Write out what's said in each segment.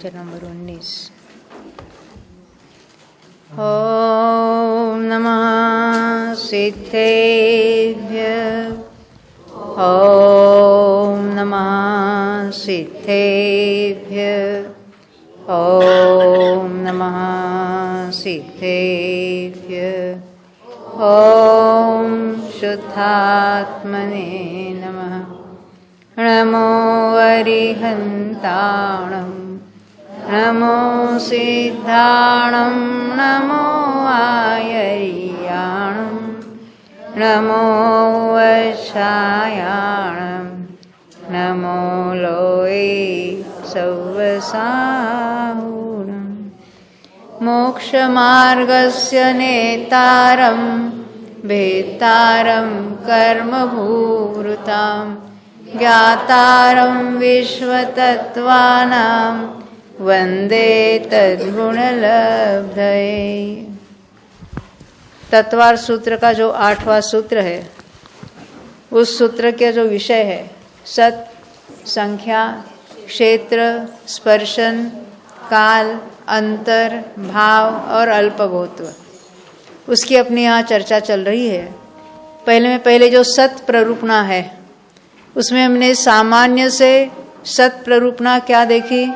Lecture number 19। ओम नमः सिद्धेभ्यः। ओम नमः सिद्धेभ्यः। ओम नमः सिद्धेभ्यः। ओम शुद्धात्मने नमः। नमो अरिहन्ताणं नमो सिद्धाणं नमो आयर्याणं नमो वशायाणं नमो लोये सव्वसाहुणं मोक्षमार्गस्य नेतारं भेत्तारं कर्मभूवृतां ज्ञातारं विश्वतत्त्वानां वंदे तद्गुणलब्धये। तत्वार सूत्र का जो 8वां सूत्र है, उस सूत्र के जो विषय है सत, संख्या, क्षेत्र, स्पर्शन, काल, अंतर, भाव और अल्पभूत्व, उसकी अपनी यहाँ चर्चा चल रही है। पहले जो सत प्ररूपणा है, उसमें हमने सामान्य से सत प्ररूपणा क्या देखी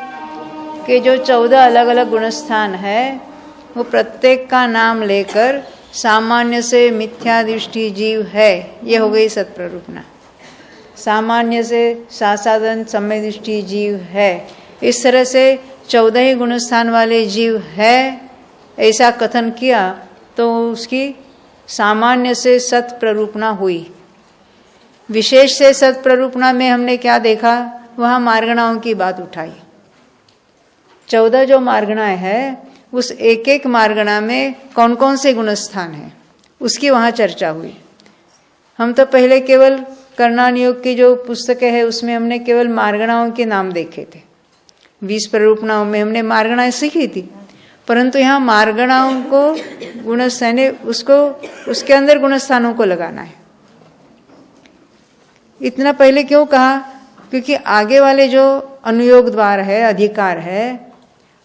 कि जो 14 अलग अलग गुणस्थान है, वो प्रत्येक का नाम लेकर सामान्य से मिथ्या दृष्टि जीव है, ये हो गई सत प्ररूपणा। सामान्य से सासाधन सम्य दृष्टि जीव है, इस तरह से 14 ही गुणस्थान वाले जीव है, ऐसा कथन किया तो उसकी सामान्य से सत प्ररूपणा हुई। विशेष से सत प्ररूपणा में हमने क्या देखा, वहाँ मार्गणाओं की बात उठाई। 14 जो मार्गणाएं हैं, उस एक एक मार्गणा में कौन कौन से गुणस्थान हैं, उसकी वहाँ चर्चा हुई। हम तो पहले केवल कर्णान योग की जो पुस्तकें हैं, उसमें हमने केवल मार्गणाओं के नाम देखे थे। 20 प्ररूपणाओं में हमने मार्गणाएं सीखी थी, परंतु यहाँ मार्गणाओं को गुणस्थान, उसको उसके अंदर गुणस्थानों को लगाना है। इतना पहले क्यों कहा, क्योंकि आगे वाले जो अनुयोग द्वार है, अधिकार है,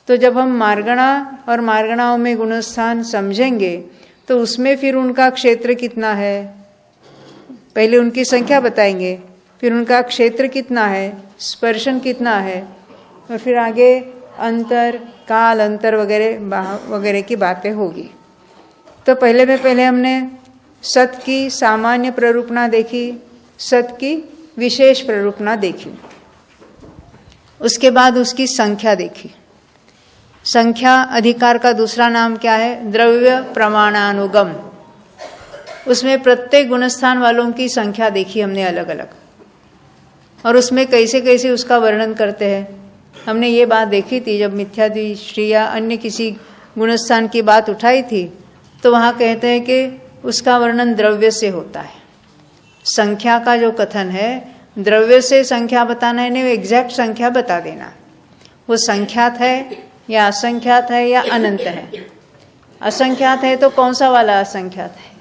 तो जब हम मार्गणा और मार्गणाओं में गुणस्थान समझेंगे तो उसमें फिर उनका क्षेत्र कितना है, पहले उनकी संख्या बताएंगे, फिर उनका क्षेत्र कितना है, स्पर्शन कितना है, और फिर आगे अंतर, काल, अंतर वगैरह की बातें होगी। तो पहले हमने सत की सामान्य प्ररूपणा देखी, सत की विशेष प्ररूपणा देखी, उसके बाद उसकी संख्या देखी। संख्या अधिकार का दूसरा नाम क्या है, द्रव्य प्रमाणानुगम। उसमें प्रत्येक गुणस्थान वालों की संख्या देखी हमने अलग अलग, और उसमें कैसे कैसे उसका वर्णन करते हैं। हमने ये बात देखी थी जब मिथ्या दृष्टि या अन्य किसी गुणस्थान की बात उठाई थी, तो वहाँ कहते हैं कि उसका वर्णन द्रव्य से होता है। संख्या का जो कथन है, द्रव्य से संख्या बताना है, नहीं एग्जैक्ट संख्या बता देना, वो संख्यात है या असंख्यात है या अनंत है। असंख्यात है तो कौन सा वाला असंख्यात है,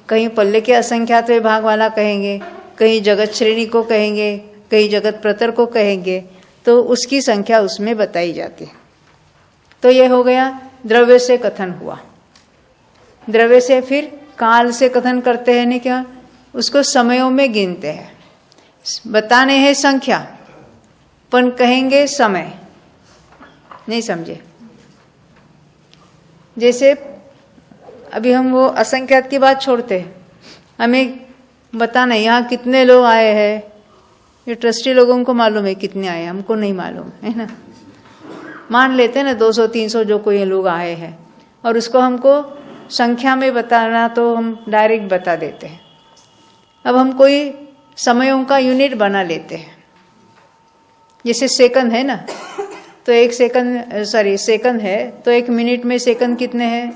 कहीं पल्ले के असंख्यात भाग वाला कहेंगे, कहीं जगत श्रेणी को कहेंगे, कहीं जगत प्रतर को कहेंगे, तो उसकी संख्या उसमें बताई जाती है। तो ये हो गया द्रव्य से कथन हुआ। द्रव्य से फिर काल से कथन करते हैं, नहीं क्या, उसको समयों में गिनते हैं। बताने हैं संख्या, पण कहेंगे समय, नहीं समझे। जैसे अभी हम वो असंख्यात की बात छोड़ते हैं, हमें बताना यहाँ कितने लोग आए हैं, ये ट्रस्टी लोगों को मालूम है कितने आए, हमको नहीं मालूम है ना। मान लेते हैं ना 200-300 जो कोई लोग आए हैं, और उसको हमको संख्या में बताना तो हम डायरेक्ट बता देते हैं। अब हम कोई समयों का यूनिट बना लेते हैं, जैसे सेकंड है ना, तो सेकंड है तो 1 मिनट में सेकंड कितने हैं,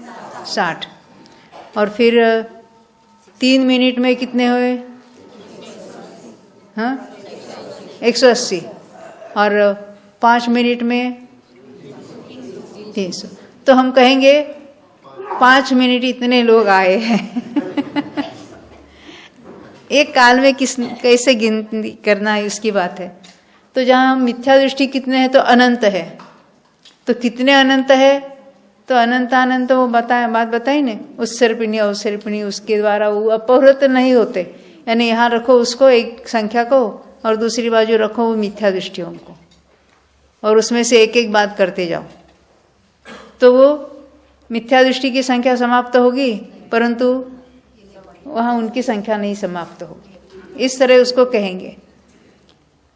60, और फिर 3 मिनट में कितने हुए, हाँ 180, और 5 मिनट में 300। तो हम कहेंगे 5 मिनट इतने लोग आए हैं। एक काल में कैसे गिनती करना है उसकी बात है। तो जहाँ मिथ्या दृष्टि कितने हैं तो अनंत है, तो कितने अनंत है तो अनंत अनंत वो बात बताई ने, उत्सर्पिणी अवसर्पिणी उसके द्वारा वो अपहृत नहीं होते। यानी यहाँ रखो उसको एक संख्या को और दूसरी बाजू रखो वो मिथ्या दृष्टियों को, और उसमें से एक एक बात करते जाओ, तो वो मिथ्या दृष्टि की संख्या समाप्त होगी, परंतु वहाँ उनकी संख्या नहीं समाप्त होगी। इस तरह उसको कहेंगे।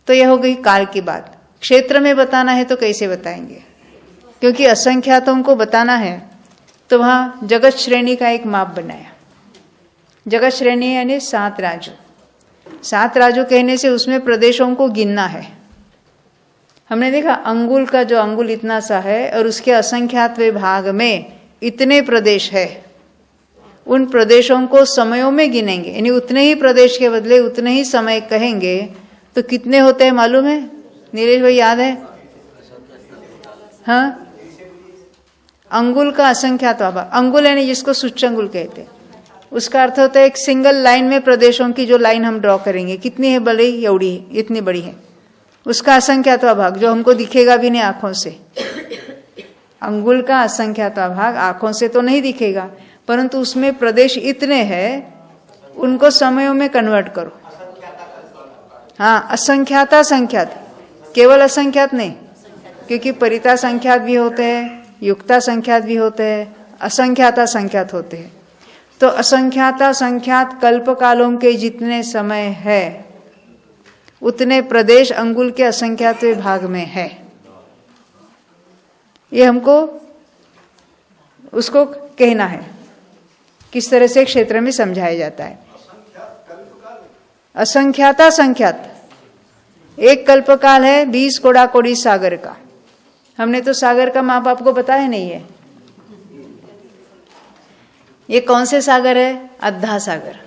तो यह हो गई काल की बात। क्षेत्र में बताना है तो कैसे बताएंगे, क्योंकि असंख्यातों को बताना है तो वहाँ जगत श्रेणी का एक माप बनाया। जगत श्रेणी यानी 7 राजू। 7 राजू कहने से उसमें प्रदेशों को गिनना है। हमने देखा अंगुल का जो अंगुल इतना सा है और उसके असंख्यात भाग में इतने प्रदेश है, उन प्रदेशों को समयों में गिनेंगे, यानी उतने ही प्रदेश के बदले उतने ही समय कहेंगे, तो कितने होते हैं मालूम है नीलेश भाई, याद है? हाँ, अंगुल का असंख्यात भाग, अंगुल यानी जिसको सूच्यंगुल कहते हैं, उसका अर्थ होता है एक सिंगल लाइन में प्रदेशों की जो लाइन हम ड्रॉ करेंगे, कितनी है बड़ी, एवड़ी है, इतनी बड़ी है, उसका असंख्यात भाग जो हमको दिखेगा भी नहीं आंखों से। अंगुल का असंख्यात भाग आंखों से तो नहीं दिखेगा, परंतु उसमें प्रदेश इतने हैं, उनको समयों में कन्वर्ट करो। हाँ, असंख्याता संख्यात, केवल असंख्यात नहीं, क्योंकि परिता संख्यात भी होते हैं, युक्ता संख्यात भी होते हैं, असंख्याता संख्यात होते हैं। तो असंख्याता संख्यात कल्प कालों के जितने समय है उतने प्रदेश अंगुल के असंख्यात भाग में है। ये हमको उसको कहना है, किस तरह से क्षेत्र में समझाया जाता है। असंख्याता संख्यात, एक कल्पकाल है 20 कोड़ा कोड़ी सागर का। हमने तो सागर का माप आपको बताया नहीं है। ये कौन से सागर है? अद्धा सागर।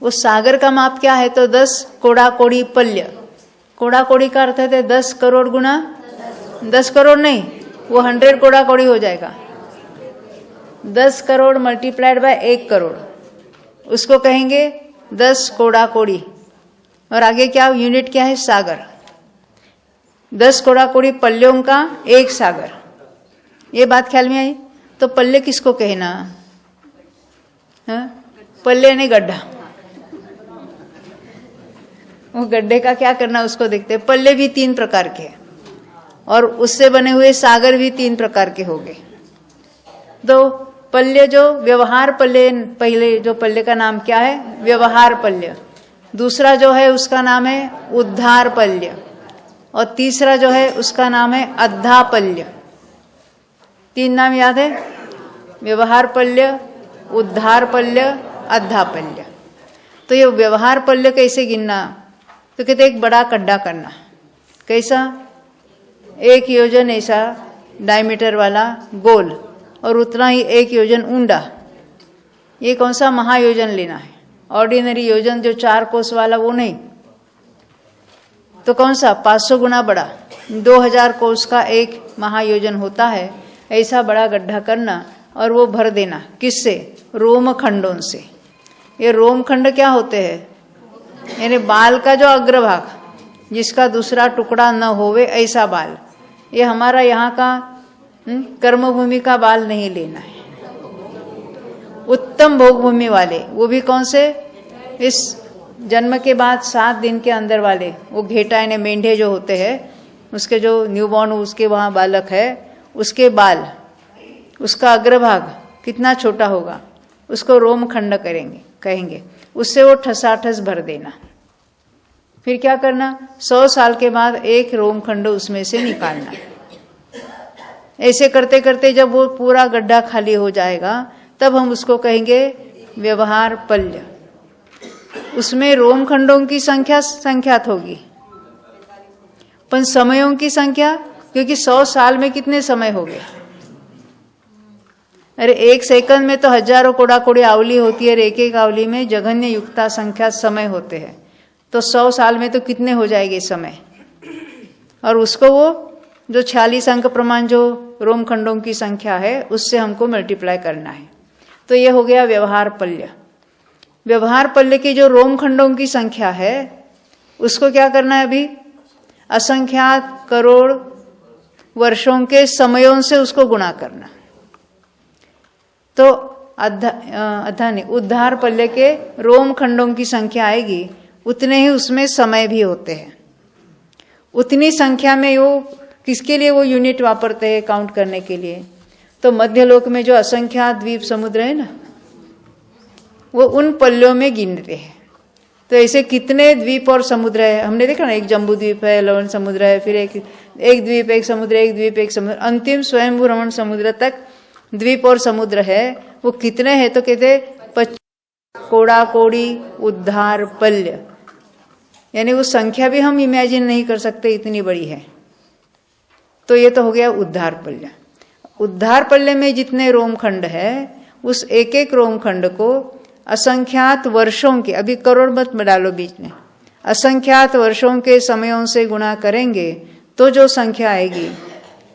वो सागर का माप क्या है? तो 10 कोड़ा कोड़ी पल्य। कोड़ा कोड़ी का अर्थ है 10 करोड़ गुना 10 करोड़ नहीं, वो 100 कोड़ा कोड़ी हो जाएगा। 10 करोड़ मल्टीप्लाइड बाय 1 करोड़, उसको कहेंगे 10 कोड़ा कोड़ी। और आगे क्या यूनिट क्या है? सागर। 10 कोड़ा कोड़ी पल्यों का एक सागर। ये बात ख्याल में आई? तो पल्ले किसको कहना? पल्ले यानी गड्ढा। वो गड्ढे का क्या करना उसको देखते हैं। पल्ले भी 3 प्रकार के और उससे बने हुए सागर भी 3 प्रकार के हो गए। तो पल्य जो व्यवहार पल्य, पहले जो पल्य का नाम क्या है? व्यवहार पल्य। दूसरा जो है उसका नाम है उद्धार पल्य, और तीसरा जो है उसका नाम है अद्धा पल्य। 3 नाम याद है? व्यवहार पल्य, उद्धार पल्य, अद्धा पल्य। तो ये व्यवहार पल्य कैसे गिनना? तो कहते एक बड़ा गड्ढा करना। कैसा? 1 योजन ऐसा डायमीटर वाला गोल और उतना ही 1 योजन ऊंडा। ये कौन सा? महायोजन लेना है। ऑर्डिनरी योजन जो 4 कोस वाला वो नहीं। तो कौन सा? 500 गुना बड़ा, 2000 कोस का एक महायोजन होता है। ऐसा बड़ा गड्ढा करना और वो भर देना। किससे? रोम खंडों से। ये रोम खंड क्या होते हैं? यानी बाल का जो अग्रभाग, जिसका दूसरा टुकड़ा न होवे ऐसा बाल। ये हमारा यहाँ का कर्मभूमि का बाल नहीं लेना है। उत्तम भोग भूमि वाले, वो भी कौन से? इस जन्म के बाद 7 दिन के अंदर वाले, वो घेटा यानी मेंढे जो होते हैं, उसके जो न्यूबॉर्न उसके वहाँ बालक है, उसके बाल, उसका अग्रभाग कितना छोटा होगा, उसको रोम खंड कहेंगे। उससे वो ठसाठस भर देना। फिर क्या करना? 100 साल के बाद एक रोम खंड उसमें से निकालना। ऐसे करते करते जब वो पूरा गड्ढा खाली हो जाएगा तब हम उसको कहेंगे व्यवहार पल्य। उसमें रोम खंडों की संख्या संख्यात होगी, पर समयों की संख्या, क्योंकि 100 साल में कितने समय हो गए? अरे 1 सेकंड में तो हजारों कोड़ा कोड़ी आवली होती है, और एक एक आवली में जघन्य युक्ता संख्या समय होते हैं। तो 100 साल में तो कितने हो जाएंगे समय? और उसको वो जो 46 अंक प्रमाण जो रोम खंडों की संख्या है उससे हमको मल्टीप्लाई करना है। तो ये हो गया व्यवहार पल्य। व्यवहार पल्य की जो रोम खंडों की संख्या है उसको क्या करना है अभी? असंख्यात करोड़ वर्षों के समयों से उसको गुणा करना। तो उद्धार पल्ले के रोम खंडों की संख्या आएगी, उतने ही उसमें समय भी होते हैं। उतनी संख्या में वो किसके लिए वो यूनिट वापरते हैं काउंट करने के लिए? तो मध्यलोक में जो असंख्यात द्वीप समुद्र है ना, वो उन पल्लों में गिनते हैं। तो ऐसे कितने द्वीप और समुद्र है हमने देखा ना, एक जम्बू द्वीप है, लवण समुद्र है, फिर एक द्वीप एक समुद्र, एक द्वीप एक समुद्र, अंतिम स्वयंभू रमण समुद्र तक द्वीप और समुद्र है। वो कितने हैं? तो कहते 25 कोड़ा कोड़ी उद्धार पल्य, यानी वो संख्या भी हम इमेजिन नहीं कर सकते, इतनी बड़ी है। तो ये तो हो गया उद्धार पल्य। उद्धार पल्ले में जितने रोमखंड है, उस एक एक रोमखंड को असंख्यात वर्षों के, अभी करोड़ मत में डालो बीच में, असंख्यात वर्षों के समयों से गुणा करेंगे तो जो संख्या आएगी,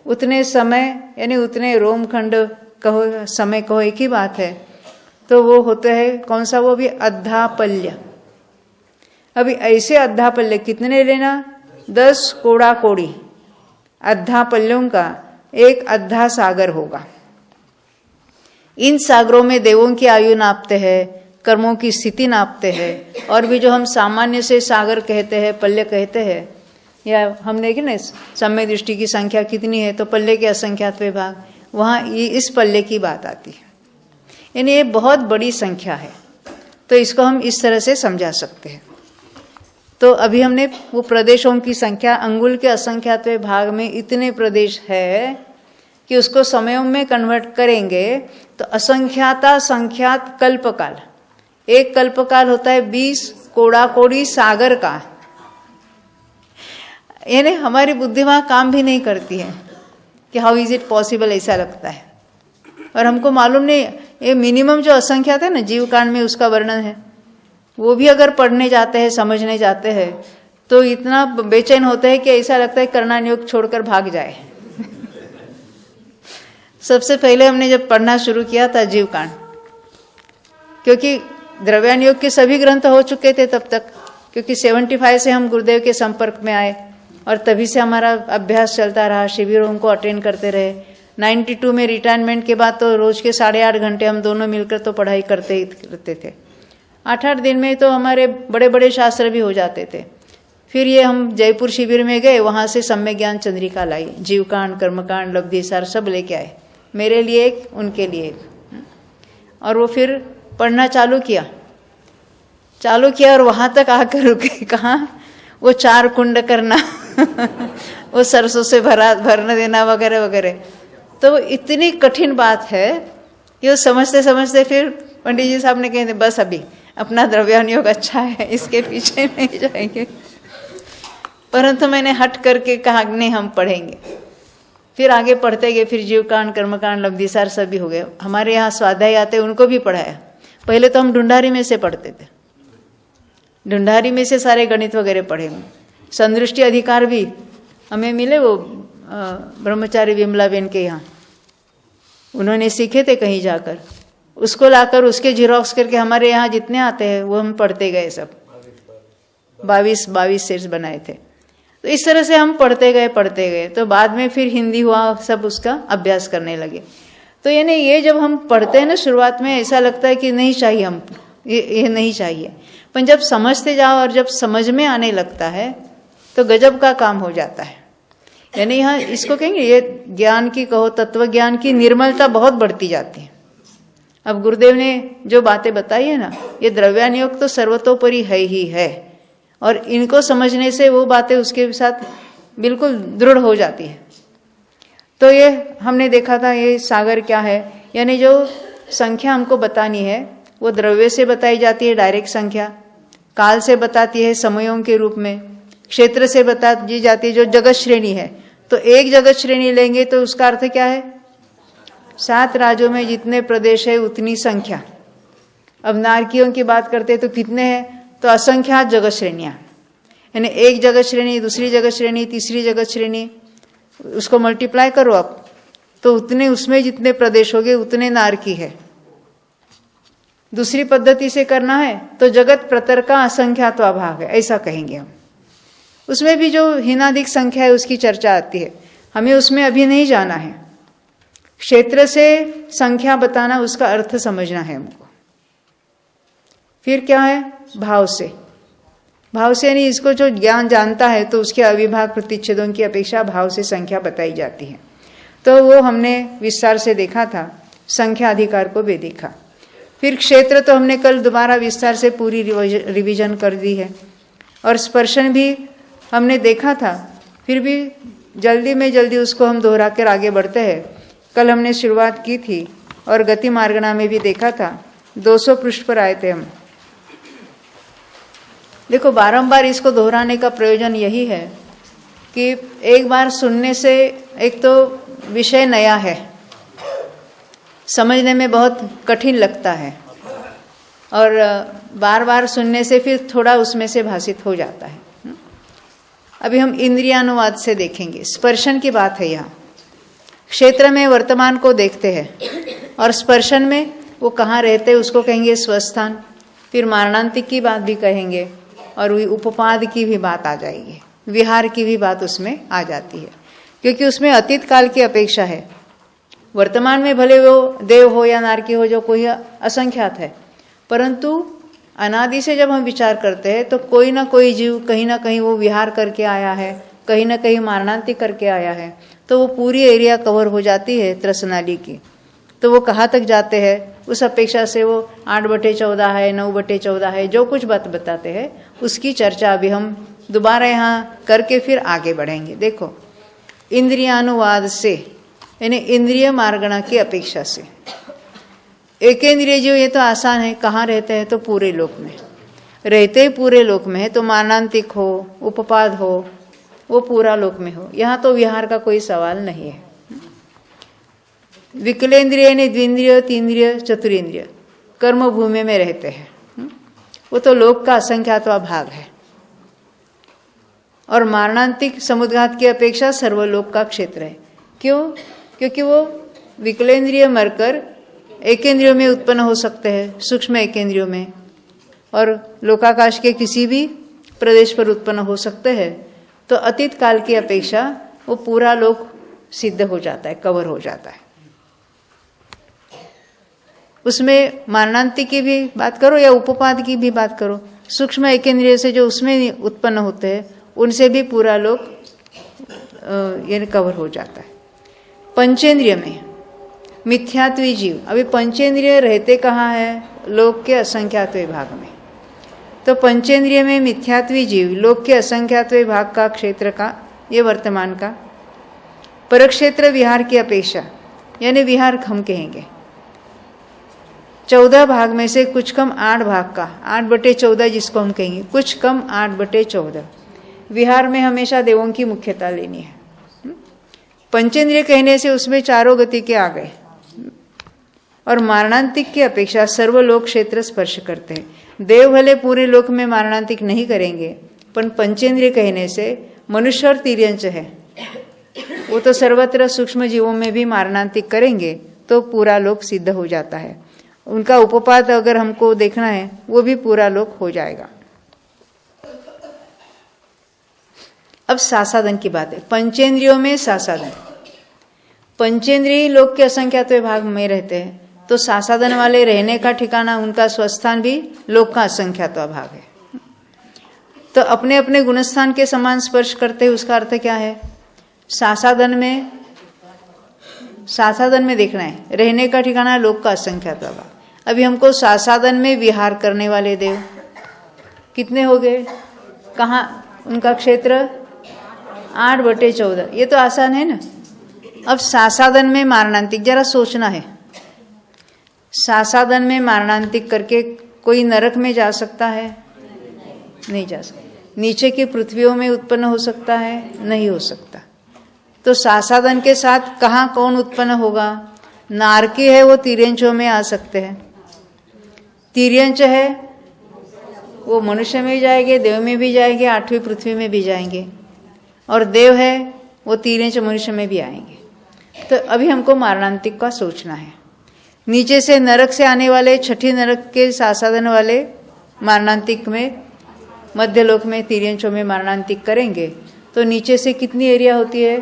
उतने समय यानी उतने रोमखंड कहो, समय कहो, एक ही बात है। तो वो होते हैं कौन सा? वो भी अद्धापल्य। अभी ऐसे अद्धापल्य कितने लेना? 10 कोड़ा कोड़ी अद्धापल्यों का एक अद्धा सागर होगा। इन सागरों में देवों की आयु नापते हैं, कर्मों की स्थिति नापते हैं, और भी जो हम सामान्य से सागर कहते हैं, पल्ले कहते हैं, या हमने देखी ना समय दृष्टि की संख्या कितनी है, तो पल्ले के असंख्यात विभाग, वहाँ ये इस पल्ले की बात आती है। यानी ये बहुत बड़ी संख्या है। तो इसको हम इस तरह से समझा सकते हैं। तो अभी हमने वो प्रदेशों की संख्या, अंगुल के असंख्यातवें भाग में इतने प्रदेश है कि उसको समयों में कन्वर्ट करेंगे तो असंख्याता संख्यात कल्पकाल, एक कल्पकाल होता है 20 कोड़ा कोड़ी सागर का। यानी हमारी बुद्धि वहां काम भी नहीं करती है कि हाउ इज इट पॉसिबल, ऐसा लगता है। और हमको मालूम नहीं, ये मिनिमम जो असंख्यात है ना जीव कांड में, उसका वर्णन है, वो भी अगर पढ़ने जाते हैं, समझने जाते हैं, तो इतना बेचैन होते हैं कि ऐसा लगता है करणान योग छोड़कर भाग जाए। सबसे पहले हमने जब पढ़ना शुरू किया था जीव कांड, क्योंकि द्रव्यान योग के सभी ग्रंथ हो चुके थे तब तक, क्योंकि 75 से हम गुरुदेव के संपर्क में आए और तभी से हमारा अभ्यास चलता रहा, शिविरों को अटेंड करते रहे। 92 में रिटायरमेंट के बाद तो रोज के 8.5 घंटे हम दोनों मिलकर तो पढ़ाई करते ही करते थे। 8-8 दिन में तो हमारे बड़े बड़े शास्त्र भी हो जाते थे। फिर ये हम जयपुर शिविर में गए, वहां से सम्यक ज्ञान चंद्रिका लाई, जीवकांड, कर्मकांड, लब्धि सार सब लेके आए, मेरे लिए एक, उनके लिए एक। और वो फिर पढ़ना चालू किया और वहां तक आकर रुके। कहाँ? वो 4 कुंड करना वो सरसों से भरने देना वगैरह वगैरह। तो इतनी कठिन बात है कि वो समझते समझते फिर पंडित जी साहब ने कहे बस अभी अपना द्रव्यान योग अच्छा है, इसके पीछे नहीं जाएंगे। परंतु मैंने हट करके कहा नहीं, हम पढ़ेंगे। फिर आगे पढ़ते गए, फिर जीवकांड, कर्मकांड, लब्धिसार सब भी हो गए। हमारे यहाँ स्वाध्याय आते उनको भी पढ़ाया। पहले तो हम ढूंढारी में से पढ़ते थे, ढूंढारी में से सारे गणित वगैरह पढ़े। संदृष्टि अधिकार भी हमें मिले, वो ब्रह्मचारी विमलाबेन के यहाँ उन्होंने सीखे थे कहीं जाकर, उसको लाकर उसके जिरोक्स करके हमारे यहाँ जितने आते हैं वो हम पढ़ते गए। सब 22 सेट्स बनाए थे। तो इस तरह से हम पढ़ते गए। तो बाद में फिर हिंदी हुआ, सब उसका अभ्यास करने लगे। तो यानी ये जब हम पढ़ते हैं ना, शुरुआत में ऐसा लगता है कि नहीं चाहिए, हम ये नहीं चाहिए, पर जब समझते जाओ और जब समझ में आने लगता है तो गजब का काम हो जाता है। यानी यहाँ इसको कहेंगे, ये ज्ञान की कहो, तत्व ज्ञान की निर्मलता बहुत बढ़ती जाती है। अब गुरुदेव ने जो बातें बताई है ना, ये द्रव्यान योग तो सर्वतोपरि है ही है, और इनको समझने से वो बातें उसके साथ बिल्कुल दृढ़ हो जाती है। तो ये हमने देखा था, ये सागर क्या है, यानी जो संख्या हमको बतानी है वो द्रव्य से बताई जाती है, डायरेक्ट संख्या, काल से बताती है समयों के रूप में, क्षेत्र से बता दी जाती है जो जगत श्रेणी है। तो एक जगत श्रेणी लेंगे तो उसका अर्थ क्या है? 7 राज्यों में जितने प्रदेश है उतनी संख्या। अब नारकियों की बात करते तो कितने हैं? तो असंख्यात जगत श्रेणियां, यानी एक जगत श्रेणी, दूसरी जगत श्रेणी, तीसरी जगत श्रेणी, उसको मल्टीप्लाई करो आप, तो उतने उसमें जितने प्रदेश हो गए उतने नारकी है। दूसरी पद्धति से करना है तो जगत प्रतर का असंख्यात्वा भाग है, ऐसा कहेंगे हम। उसमें भी जो हीनाधिक संख्या है उसकी चर्चा आती है, हमें उसमें अभी नहीं जाना है। क्षेत्र से संख्या बताना, उसका अर्थ समझना है हमको। फिर क्या है? भाव से। भाव से यानी इसको जो ज्ञान जानता है तो उसके अविभाग प्रतिच्छेदों की अपेक्षा भाव से संख्या बताई जाती है। तो वो हमने विस्तार से देखा था, संख्या अधिकार को भी देखा। फिर क्षेत्र तो हमने कल दोबारा विस्तार से पूरी रिवीजन कर दी है, और स्पर्शन भी हमने देखा था, फिर भी जल्दी में जल्दी उसको हम दोहरा कर आगे बढ़ते हैं। कल हमने शुरुआत की थी और गति मार्गणा में भी देखा था, 200 पृष्ठ पर आए थे हम। देखो, बारंबार इसको दोहराने का प्रयोजन यही है कि एक बार सुनने से एक तो विषय नया है, समझने में बहुत कठिन लगता है, और बार बार सुनने से फिर थोड़ा उसमें से भाषित हो जाता है। अभी हम इंद्रियानुवाद से देखेंगे। स्पर्शन की बात है यहाँ। क्षेत्र में वर्तमान को देखते हैं, और स्पर्शन में वो कहाँ रहते हैं उसको कहेंगे स्वस्थान। फिर मारणांतिक की बात भी कहेंगे, और उपपाद की भी बात आ जाएगी, विहार की भी बात उसमें आ जाती है, क्योंकि उसमें अतीत काल की अपेक्षा है। वर्तमान में भले वो देव हो या नारकी हो, जो कोई असंख्यात है, परंतु अनादि से जब हम विचार करते हैं तो कोई ना कोई जीव कहीं ना कहीं वो विहार करके आया है, कहीं ना कहीं मारणांतिक करके आया है, तो वो पूरी एरिया कवर हो जाती है त्रसनाली की। तो वो कहाँ तक जाते हैं उस अपेक्षा से वो 8/14 है, 9/14 है, जो कुछ बात बताते हैं उसकी चर्चा अभी हम दोबारा यहाँ करके फिर आगे बढ़ेंगे। देखो, इंद्रियानुवाद से यानी इंद्रिय मार्गणा की अपेक्षा से एक इंद्रिय जीव, ये तो आसान है, कहाँ रहते हैं? तो पूरे लोक में रहते, पूरे लोक में है, तो मारणांतिक हो, उपपाद हो, वो पूरा लोक में हो। यहाँ तो विहार का कोई सवाल नहीं है। विकलेंद्रिय यानी द्विंद्रिय, तीन्द्रिय, चतुरेंद्रिय कर्म भूमि में रहते हैं, वो तो लोक का असंख्यातवा भाग है। और मारणांतिक समुद्घात की अपेक्षा सर्वलोक का क्षेत्र है। क्यों? क्योंकि वो विकलेंद्रिय मरकर एकेंद्रियों में उत्पन्न हो सकते हैं, सूक्ष्म एकेंद्रियों में, और लोकाकाश के किसी भी प्रदेश पर उत्पन्न हो सकते हैं। तो अतीत काल की अपेक्षा वो पूरा लोक सिद्ध हो जाता है, कवर हो जाता है। उसमें मारणांतिक की भी बात करो या उपपाद की भी बात करो, सूक्ष्म एकेंद्रिय से जो उसमें उत्पन्न होते हैं उनसे भी पूरा लोक ये कवर हो जाता है। पंचेंद्रिय में मिथ्यात्वी जीव, अभी पंचेंद्रिय रहते कहाँ है? लोक के असंख्यात्वे भाग में। तो पंचेंद्रिय में मिथ्यात्वी जीव लोक के असंख्यात्वे भाग का क्षेत्र का, ये वर्तमान का परक्षेत्र विहार की अपेक्षा, यानी विहार हम कहेंगे 14 भाग में से कुछ कम 8 भाग का, 8/14 जिसको हम कहेंगे, कुछ कम 8/14 विहार में हमेशा देवों की मुख्यता लेनी है। पंचेंद्रिय कहने से उसमें चारों गति के आ गए, और मारणांतिक की अपेक्षा सर्वलोक क्षेत्र स्पर्श करते हैं। देव भले पूरे लोक में मारणांतिक नहीं करेंगे, पर पंचेंद्रिय कहने से मनुष्य और तिर्यंच है, वो तो सर्वत्र सूक्ष्म जीवों में भी मारणांतिक करेंगे तो पूरा लोक सिद्ध हो जाता है। उनका उपपाद अगर हमको देखना है वो भी पूरा लोक हो जाएगा। अब सासादन की बात है। पंचेंद्रियों में सासादन, पंचेंद्रिय लोक के असंख्यात भाग में रहते हैं, तो सासादन वाले रहने का ठिकाना, उनका स्वस्थान भी लोक का असंख्यात भाग है। तो अपने अपने गुणस्थान के समान स्पर्श करते हैं, उसका अर्थ क्या है? सासादन में देखना है, रहने का ठिकाना लोक का असंख्यात भाग। अभी हमको सासादन में विहार करने वाले देव कितने हो गए? कहाँ उनका क्षेत्र? 8/14। ये तो आसान है ना। अब सासादन में मारणांतिक, जरा सोचना है, सासादन में मारणांतिक करके कोई नरक में जा सकता है? नहीं जा सकता। नीचे की पृथ्वियों में उत्पन्न हो सकता है? नहीं हो सकता। तो सासादन के साथ कहाँ कौन उत्पन्न होगा? नारकी है, वो तिर्यंचों में आ सकते हैं। तिर्यंच है वो मनुष्य में भी जाएंगे, देव में भी जाएंगे, 8वीं पृथ्वी में भी जाएंगे, और देव है वो तिर्यंच मनुष्य में भी आएंगे। तो अभी हमको मारणांतिक का सोचना है। नीचे से नरक से आने वाले, 6ठी नरक के सासादन वाले मारणांतिक में मध्य लोक में तिर्यंचों में मारणांतिक करेंगे तो नीचे से कितनी एरिया होती है?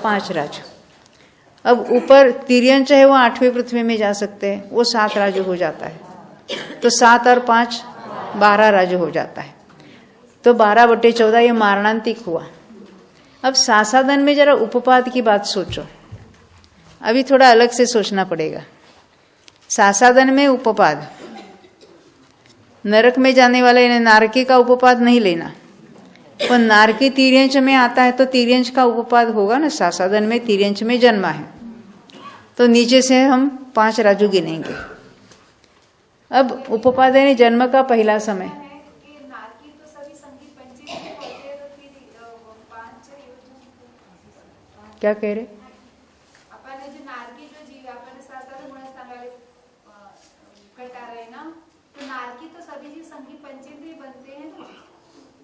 5 राजू। अब ऊपर तिर्यंच है वो 8वें पृथ्वी में जा सकते हैं, वो 7 राजू हो जाता है। तो 7 और 5 12 राजू हो जाता है। तो 12/14 ये मारणांतिक हुआ। अब सासादन में जरा उपपाद की बात सोचो, अभी थोड़ा अलग से सोचना पड़ेगा। सासादन में उपपाद, नरक में जाने वाले यानी नारकी का उपपाद नहीं लेना, पर नारकी तिर्यंच में आता है तो तिर्यंच का उपपाद होगा ना। सासादन में तिर्यंच में जन्मा है तो नीचे से हम 5 राजू गिनेंगे। अब उपपाद यानी जन्म का पहला समय। क्या कह रहे?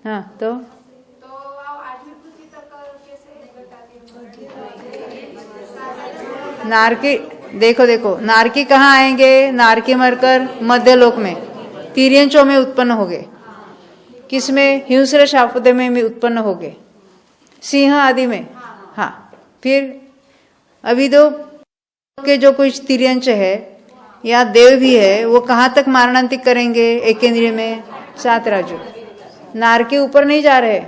हाँ तो 8वीं पृथ्वी तक कैसे नारकी देखो नारकी कहाँ आएंगे? नारकी मरकर मध्यलोक में तिर्यंचों में उत्पन्न हो गए। किसमें? हिंस्र शापुदे में उत्पन्न हो गए, सिंह आदि में। हाँ, फिर अभी दो के जो कुछ तिर्यंच है या देव भी है वो कहाँ तक मारणांतिक करेंगे? एक केंद्रीय में 7 राजू। नार के ऊपर नहीं जा रहे।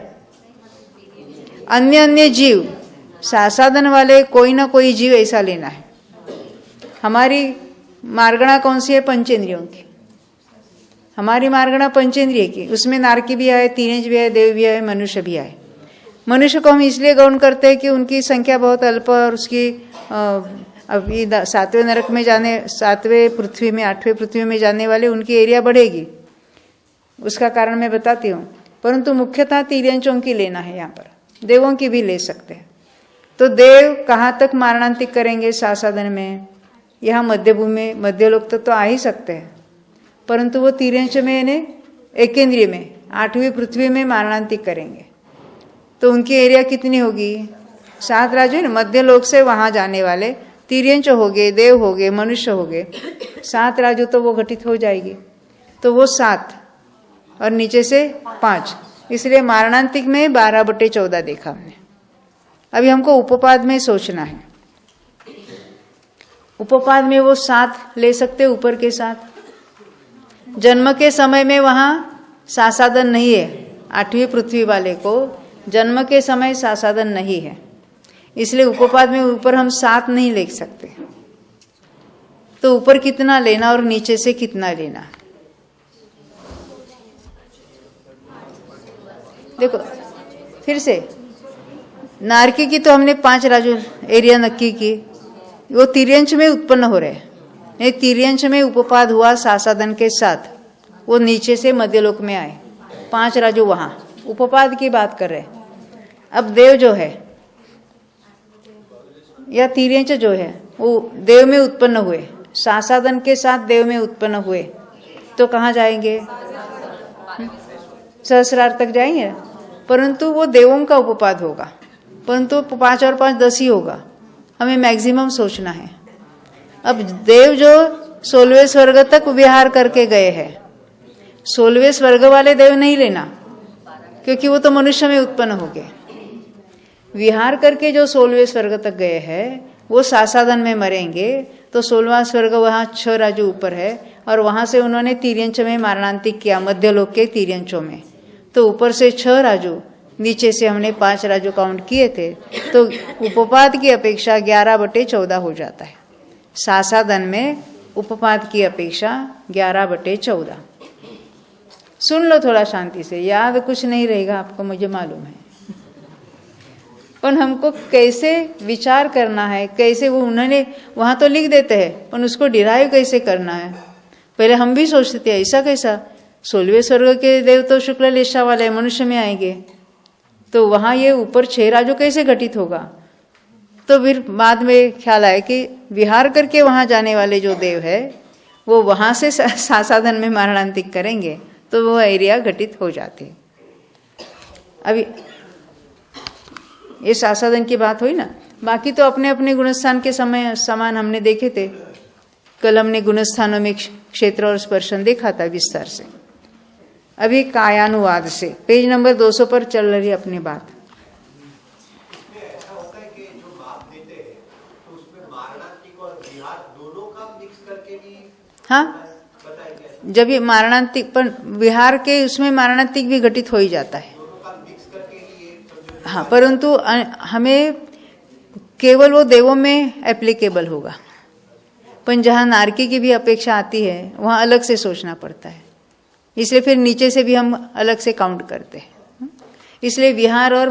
अन्य जीव, सासादन वाले कोई ना कोई जीव ऐसा लेना है। हमारी मार्गणा कौन सी है? पंचेंद्रियों की। हमारी मार्गणा पंचेंद्रिय की, उसमें नारकी भी आए, तिर्यंच भी आए, देव भी आए, मनुष्य भी आए। मनुष्य को हम इसलिए गौण करते हैं कि उनकी संख्या बहुत अल्प और उसकी अभी 7वें नरक में जाने, 7वें पृथ्वी में, 8वें पृथ्वी में जाने वाले उनकी एरिया बढ़ेगी। उसका कारण मैं बताती हूँ, परंतु मुख्यतः तिर्यंचों की लेना है। यहाँ पर देवों की भी ले सकते हैं। तो देव कहाँ तक मारणांतिक करेंगे? सासादन में। यहाँ मध्यभूमि मध्यलोक तक तो आ ही सकते हैं, परंतु वो तिर्यंच में यानी एकेंद्रीय में 8वीं पृथ्वी में मारणांतिक करेंगे। तो उनकी एरिया कितनी होगी? 7 राजू ना। मध्यलोक से वहां जाने वाले तिर्यंच हो गए, देव हो गए, मनुष्य हो गए, 7 राजू तो वो घटित हो जाएगी। तो वो 7 और नीचे से 5, इसलिए मारणांतिक में 12/14 देखा हमने। अभी हमको उपपाद में सोचना है। उपपाद में वो 7 ले सकते ऊपर के 7। जन्म के समय में वहां सासादन नहीं है। 8वीं पृथ्वी वाले को जन्म के समय सासादन नहीं है, इसलिए उपपाद में ऊपर हम 7 नहीं ले सकते। तो ऊपर कितना लेना और नीचे से कितना लेना? देखो फिर से, नारकी की तो हमने 5 राजू एरिया नक्की की, वो तिर्यंच में उत्पन्न हो रहे हैं। तिर्यंच में उपपाद हुआ सासादन के साथ, वो नीचे से मध्यलोक में आए, 5 राजू वहां उपपाद की बात कर रहे हैं। अब देव जो है या तिर्यंच जो है वो देव में उत्पन्न हुए, सासादन के साथ देव में उत्पन्न हुए, तो कहाँ जाएंगे? सहस्रार तक जाएंगे। परंतु वो देवों का उपपाद होगा, परंतु 5 और 5 10 ही होगा। हमें मैक्सिमम सोचना है। अब देव जो 16वें स्वर्ग तक विहार करके गए हैं, 16वें स्वर्ग वाले देव नहीं लेना, क्योंकि वो तो मनुष्य में उत्पन्न हो गए। विहार करके जो 16वें स्वर्ग तक गए हैं वो सासादन में मरेंगे, तो 16वां स्वर्ग वहां 6 राजू ऊपर है, और वहां से उन्होंने तिर्यंच में मारणांतिक किया, मध्यलोक के तिर्यंचों में। तो ऊपर से 6 राजू, नीचे से हमने 5 राजू काउंट किए थे, तो उपपाद की अपेक्षा 11/14 हो जाता है। सासादन में उपपाद की अपेक्षा 11/14। सुन लो थोड़ा शांति से, याद कुछ नहीं रहेगा आपको, मुझे मालूम है, पर हमको कैसे विचार करना है, कैसे वो उन्होंने वहां तो लिख देते हैं, पर उसको डिराइव कैसे करना है। पहले हम भी सोचते थे ऐसा कैसा, 16वें स्वर्ग के देव तो शुक्ल लेशा वाले मनुष्य में आएंगे, तो वहां ये ऊपर 6 राजू कैसे घटित होगा। तो फिर बाद में ख्याल आया कि विहार करके वहां जाने वाले जो देव है वो वहां से सासादन में मारणांतिक करेंगे, तो वो एरिया घटित हो जाते। अभी ये सासादन की बात हुई ना, बाकी तो अपने अपने गुणस्थान के समय समान हमने देखे थे। कल हमने गुणस्थानों में क्षेत्र और स्पर्शन देखा था विस्तार से। अभी कायानुवाद से पेज नंबर 200 पर चल रही है अपनी बात। ऐसा होता है कि जो भाप देते हैं तो उसमें मारणांतिक और विहार दोनों का मिक्स करके भी हाँ, बताएंगे, जब ये मारणांतिक पर विहार के उसमें मारणांतिक भी घटित हो ही जाता है। दोनों का मिक्स करके ही ये समझो। हाँ, परंतु हमें केवल वो देवों में एप्लीकेबल होगा, पर जहाँ नारकी की भी अपेक्षा आती है वहाँ अलग से सोचना पड़ता है, इसलिए फिर नीचे से भी हम अलग से काउंट करते हैं। इसलिए विहार और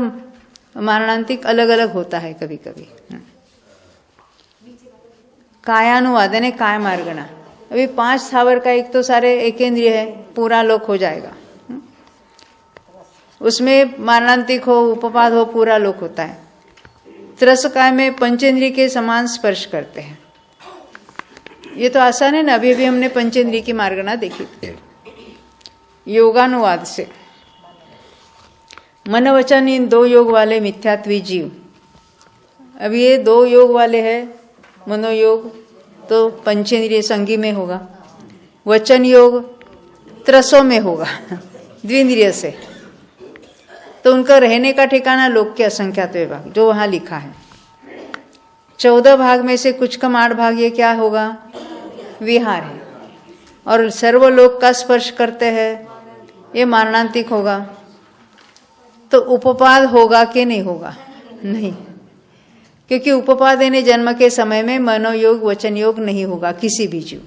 मारणांतिक अलग अलग होता है कभी कभी। कायानुवाद यानी काय मार्गणा, अभी 5 स्थावर का एक तो सारे एकेंद्रिय है, पूरा लोक हो जाएगा, उसमें मारणांतिक हो उपपाद हो पूरा लोक होता है। त्रसकाय में पंचेंद्रिय के समान स्पर्श करते हैं। ये तो आसान है ना, अभी अभी हमने पंचेंद्रिय की मार्गणा देखी थी। योगानुवाद से मन वचन इन 2 योग वाले मिथ्यात्वी जीव, अब ये 2 योग वाले हैं, मनोयोग तो पंचेंद्रिय संगी में होगा, वचन योग त्रसों में होगा द्विंद्रिय से, तो उनका रहने का ठिकाना लोक के असंख्यात विभाग जो वहां लिखा है। 14 भाग में से कुछ कम 8 भाग ये क्या होगा, विहार है, और सर्वलोक का स्पर्श करते हैं, ये मारणांतिक होगा। तो उपपाद होगा कि नहीं होगा, नहीं, क्योंकि उपपाद यानी जन्म के समय में मनोयोग वचन योग नहीं होगा किसी भी जीव।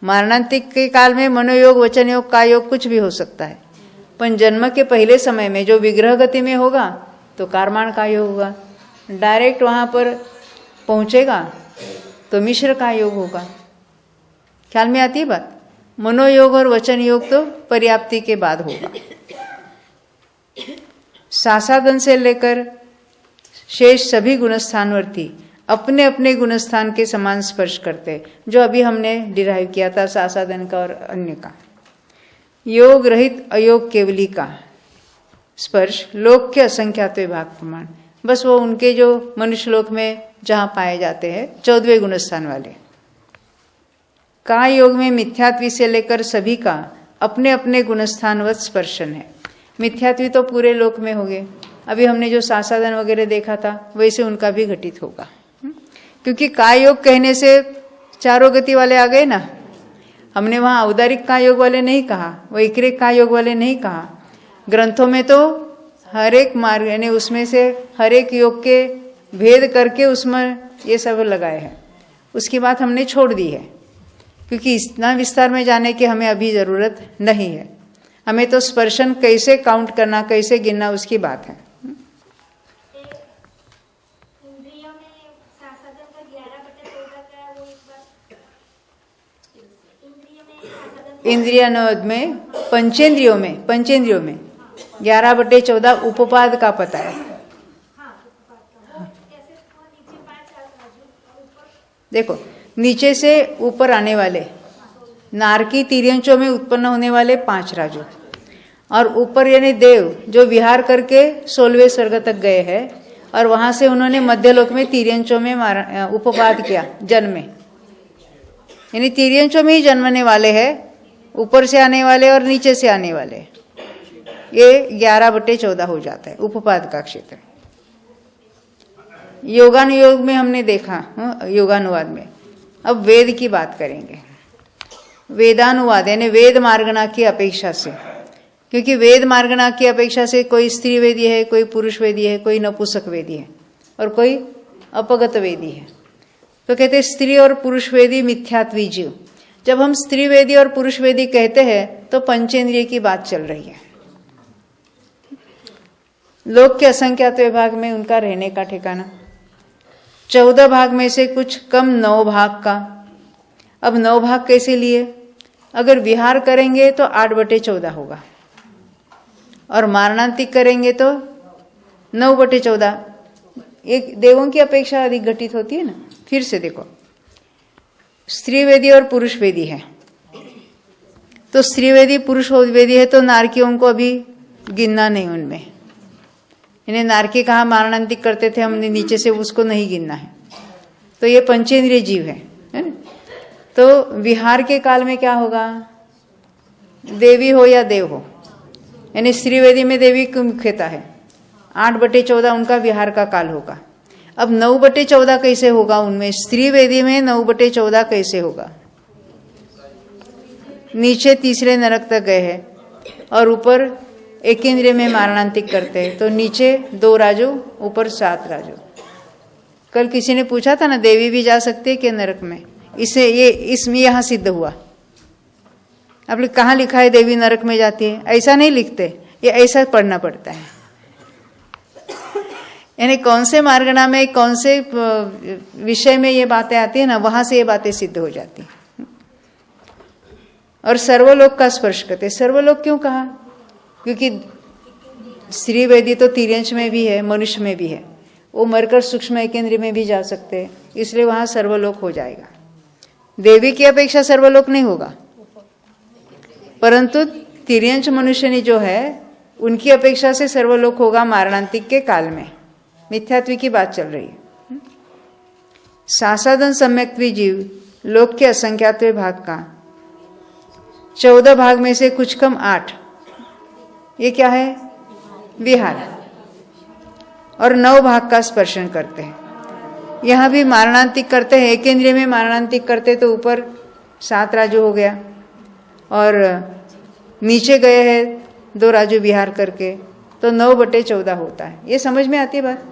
मारणांतिक के काल में मनोयोग वचन योग का योग कुछ भी हो सकता है, पर जन्म के पहले समय में जो विग्रह गति में होगा तो कारमाण का योग होगा, डायरेक्ट वहां पर पहुंचेगा तो मिश्र का योग होगा। ख्याल में आती है बात। मनोयोग और वचन योग तो पर्याप्ति के बाद होगा। सासादन से लेकर शेष सभी गुणस्थानवर्ती अपने अपने गुणस्थान के समान स्पर्श करते, जो अभी हमने डिराइव किया था सासादन का और अन्य का। योग रहित अयोग केवली का स्पर्श लोक के असंख्यात विभाग प्रमाण, बस वो उनके जो मनुष्य लोक में जहां पाए जाते हैं 14वें गुणस्थान वाले। का योग में मिथ्यात्वी से लेकर सभी का अपने अपने गुणस्थानवत स्पर्शन है। मिथ्यात्वी तो पूरे लोक में हो गए, अभी हमने जो सासादन वगैरह देखा था वैसे उनका भी घटित होगा, क्योंकि का योग कहने से 4 गति वाले आ गए ना। हमने वहां औदारिक का योग वाले नहीं कहा, वैक्रिक का योग वाले नहीं कहा। ग्रंथों में तो हर एक मार्ग यानी उसमें से हर एक योग के भेद करके उसमें ये सब लगाए हैं, उसकी बात हमने छोड़ दी है, क्योंकि इतना विस्तार में जाने की हमें अभी जरूरत नहीं है। हमें तो स्पर्शन कैसे काउंट करना, कैसे गिनना, उसकी बात है। इंद्रियानुवाद में पंचेंद्रियों में 11/14 उपपाद का पता है। देखो, नीचे से ऊपर आने वाले नारकी तिर्यंचों में उत्पन्न होने वाले 5 राजू, और ऊपर यानी देव जो विहार करके 16वें स्वर्ग तक गए हैं, और वहां से उन्होंने मध्यलोक में तिर्यंचों में उपपाद किया जन्मे, यानी तिर्यंचों में ही जन्मने वाले हैं, ऊपर से आने वाले और नीचे से आने वाले। ये 11/14 हो जाता है उपपाद का क्षेत्र। योगानुयोग में हमने देखा, योगानुवाद में। अब वेद की बात करेंगे। वेदानुवाद यानी वेद मार्गणा की अपेक्षा से, क्योंकि वेद मार्गणा की अपेक्षा से कोई स्त्री वेदी है, कोई पुरुष वेदी है, कोई नपुंसक वेदी है और कोई अपगत वेदी है। तो कहते स्त्री और पुरुष वेदी मिथ्यात्वी जीव। जब हम स्त्री वेदी और पुरुष वेदी कहते हैं तो पंचेंद्रिय की बात चल रही है। लोक के असंख्यात विभाग में उनका रहने का ठिकाना, 14 भाग में से कुछ कम 9 भाग का। अब 9 भाग कैसे लिए? अगर विहार करेंगे तो 8/14 होगा, और मारणांतिक करेंगे तो 9/14। एक देवों की अपेक्षा अधिक घटित होती है ना। फिर से देखो, स्त्री वेदी और पुरुष वेदी है, तो स्त्री वेदी पुरुष वेदी है तो नारकियों को अभी गिनना नहीं उनमें। इन्हें नारकी कहा मारणांतिक करते थे हमने, नीचे से उसको नहीं गिनना है। तो ये पंचेंद्रिय जीव है ना। तो विहार के काल में क्या होगा? देवी हो या देव हो, यानी स्त्री वेदी में देवी की मुख्यता है। 8/14 उनका विहार का काल होगा। अब 9/14 कैसे होगा उनमें? स्त्री वेदी में 9/14 कैसे होगा? नीचे तीसरे नरक तक गए हैं और ऊपर एकेंद्रिय में मारणांतिक करते हैं, तो नीचे 2 राजू, ऊपर 7 राजू। कल किसी ने पूछा था ना, देवी भी जा सकती है क्या नरक में? इसे ये इसमें यहाँ सिद्ध हुआ। अब कहाँ लिखा है देवी नरक में जाती है? ऐसा नहीं लिखते, ये ऐसा पढ़ना पड़ता है। यानी कौन से मार्गणा में कौन से विषय में ये बातें आती है ना, वहां से ये बातें सिद्ध हो जाती हैं। और सर्वलोक का स्पर्श करते। सर्वलोक क्यों कहा? क्योंकि स्त्री वेदी तो तिर्यंश में भी है, मनुष्य में भी है, वो मरकर सूक्ष्म एकेंद्र में भी जा सकते हैं, इसलिए वहां सर्वलोक हो जाएगा। देवी की अपेक्षा सर्वलोक नहीं होगा, परंतु तिर्यंश मनुष्यनी जो है उनकी अपेक्षा से सर्वलोक होगा मारणांतिक के काल में। मिथ्यात्व की बात चल रही है। सासादन सम्यक्त्वी जीव लोक के असंख्यात्व भाग का 14 भाग में से कुछ कम 8, ये क्या है? विहार। और 9 भाग का स्पर्शन करते हैं। यहां भी मारणांतिक करते हैं, एकेंद्रिय में मारणांतिक करते तो ऊपर 7 राजू हो गया और नीचे गए हैं 2 राजू विहार करके, तो 9/14 होता है। ये समझ में आती है बात?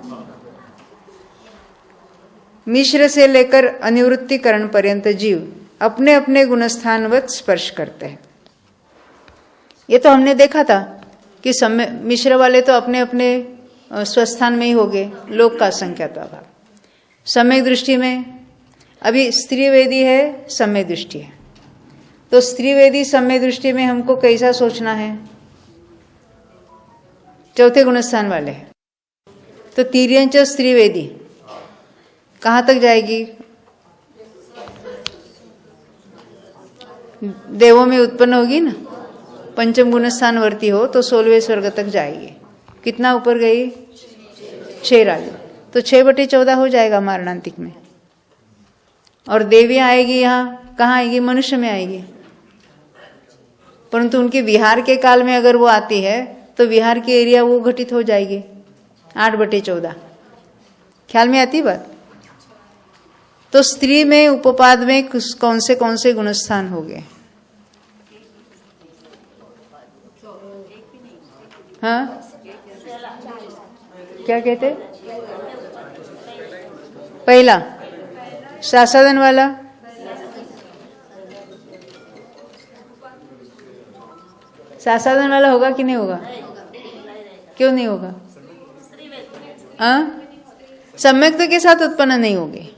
मिश्र से लेकर अनिवृत्तिकरण पर्यंत जीव अपने अपने गुणस्थानवत स्पर्श करते हैं। ये तो हमने देखा था कि मिश्र वाले तो अपने अपने स्वस्थान में ही हो गए, लोक का असंख्यात्व भाग। सम्यक दृष्टि में अभी स्त्री वेदी है, सम्यक दृष्टि है, तो स्त्री वेदी सम्यक दृष्टि में हमको कैसा सोचना है? चौथे गुणस्थान वाले। तो तिर्यंच स्त्री वेदी कहां तक जाएगी? देवों में उत्पन्न होगी ना, पंचम गुणस्थान वर्ती हो तो 16वें स्वर्ग तक जाएगी। कितना ऊपर गई? 6 राजू, तो 6/14 हो जाएगा मारणांतिक में। और देवियां आएगी यहाँ, कहाँ आएगी? मनुष्य में आएगी। परंतु उनके विहार के काल में अगर वो आती है तो विहार की एरिया वो घटित हो जाएगी 8/14। ख्याल में आती बात? तो स्त्री में उपपाद में कौन से गुणस्थान हो गए? हाँ, क्या कहते? पहला सासादन वाला, सासादन वाला होगा कि नहीं होगा? क्यों नहीं होगा? सम्यक्त्व के साथ उत्पन्न नहीं होगी।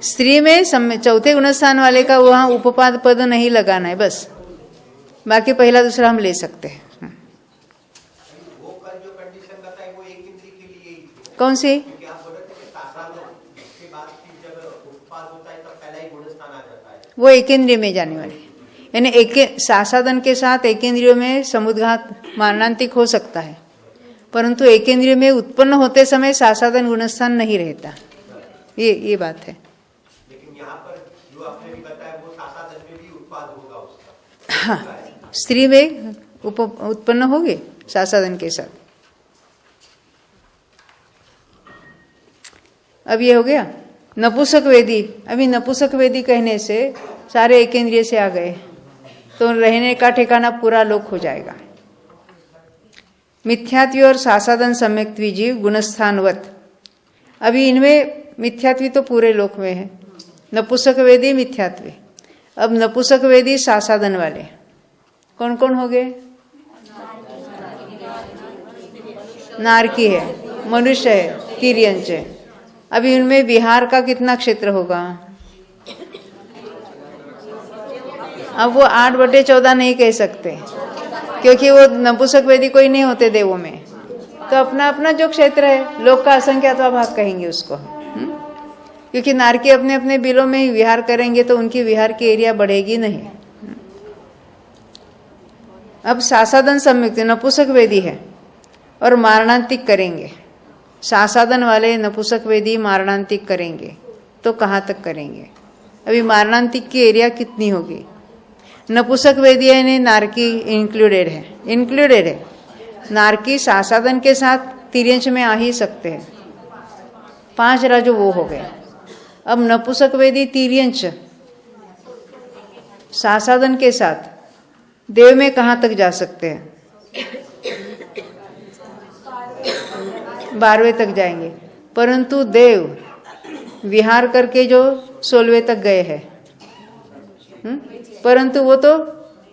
स्त्री में चौथे गुणस्थान वाले का वहां उपपाद पद नहीं लगाना है बस, बाकी पहला दूसरा हम ले सकते हैं। वो कल जो कंडीशन बताई वो एक इंद्री के लिए ही थी। कौन सी? क्योंकि आप बोल रहे थे कि सासादन के बाद की जब उपपाद होता है तब पहला ही गुणस्थान आ जाता है। वो एकेंद्रिय में जाने वाले, यानी सासादन के साथ एकेंद्रियों में समुद्घात मारणांतिक हो सकता है, परंतु एकेंद्रिय में उत्पन्न होते समय सासादन गुणस्थान नहीं रहता। ये बात है। लेकिन यहाँ पर जो आपने भी बताया वो सासादन में भी उत्पाद होगा उसका। हाँ, स्त्री में उत्पन्न होगी सासादन के साथ। अब ये हो गया नपुंसक वेदी। अभी नपुंसक वेदी कहने से सारे एकेंद्रिय से आ गए, तो रहने का ठिकाना पूरा लोक हो जाएगा। मिथ्यात्वी और सासादन सम्यक्त्वी जीव गुणस्थानवत। अभी इनमें मिथ्यात्वी तो पूरे लोक में है, नपुंसक वेदी मिथ्यात्वी। अब नपुंसक वेदी सासादन वाले कौन कौन हो गए? नारकी है, मनुष्य है, तिर्यंच है। अभी उनमें विहार का कितना क्षेत्र होगा? अब वो 8/14 नहीं कह सकते, क्योंकि वो नपुंसक वेदी कोई नहीं होते देवों में, तो अपना अपना जो क्षेत्र है लोक का असंख्यात्व भाग कहेंगे उसको। क्योंकि नारकी अपने अपने बिलों में ही विहार करेंगे तो उनकी विहार की एरिया बढ़ेगी नहीं। अब सासादन सम्यक्त नपुंसक वेदी है और मारणांतिक करेंगे। सासादन वाले नपुंसक वेदी मारणांतिक करेंगे तो कहाँ तक करेंगे? अभी मारणांतिक की एरिया कितनी होगी? नपुसक वेदी यानी नारकी इंक्लूडेड है। नारकी सासादन के साथ तिर्यंच में आ ही सकते हैं। 5 राजू वो हो गए। अब नपुसक वेदी तिर्यंच सासादन के साथ देव में कहाँ तक जा सकते हैं? 12वें तक जाएंगे, परंतु देव विहार करके जो 16वें तक गए हैं, परंतु वो तो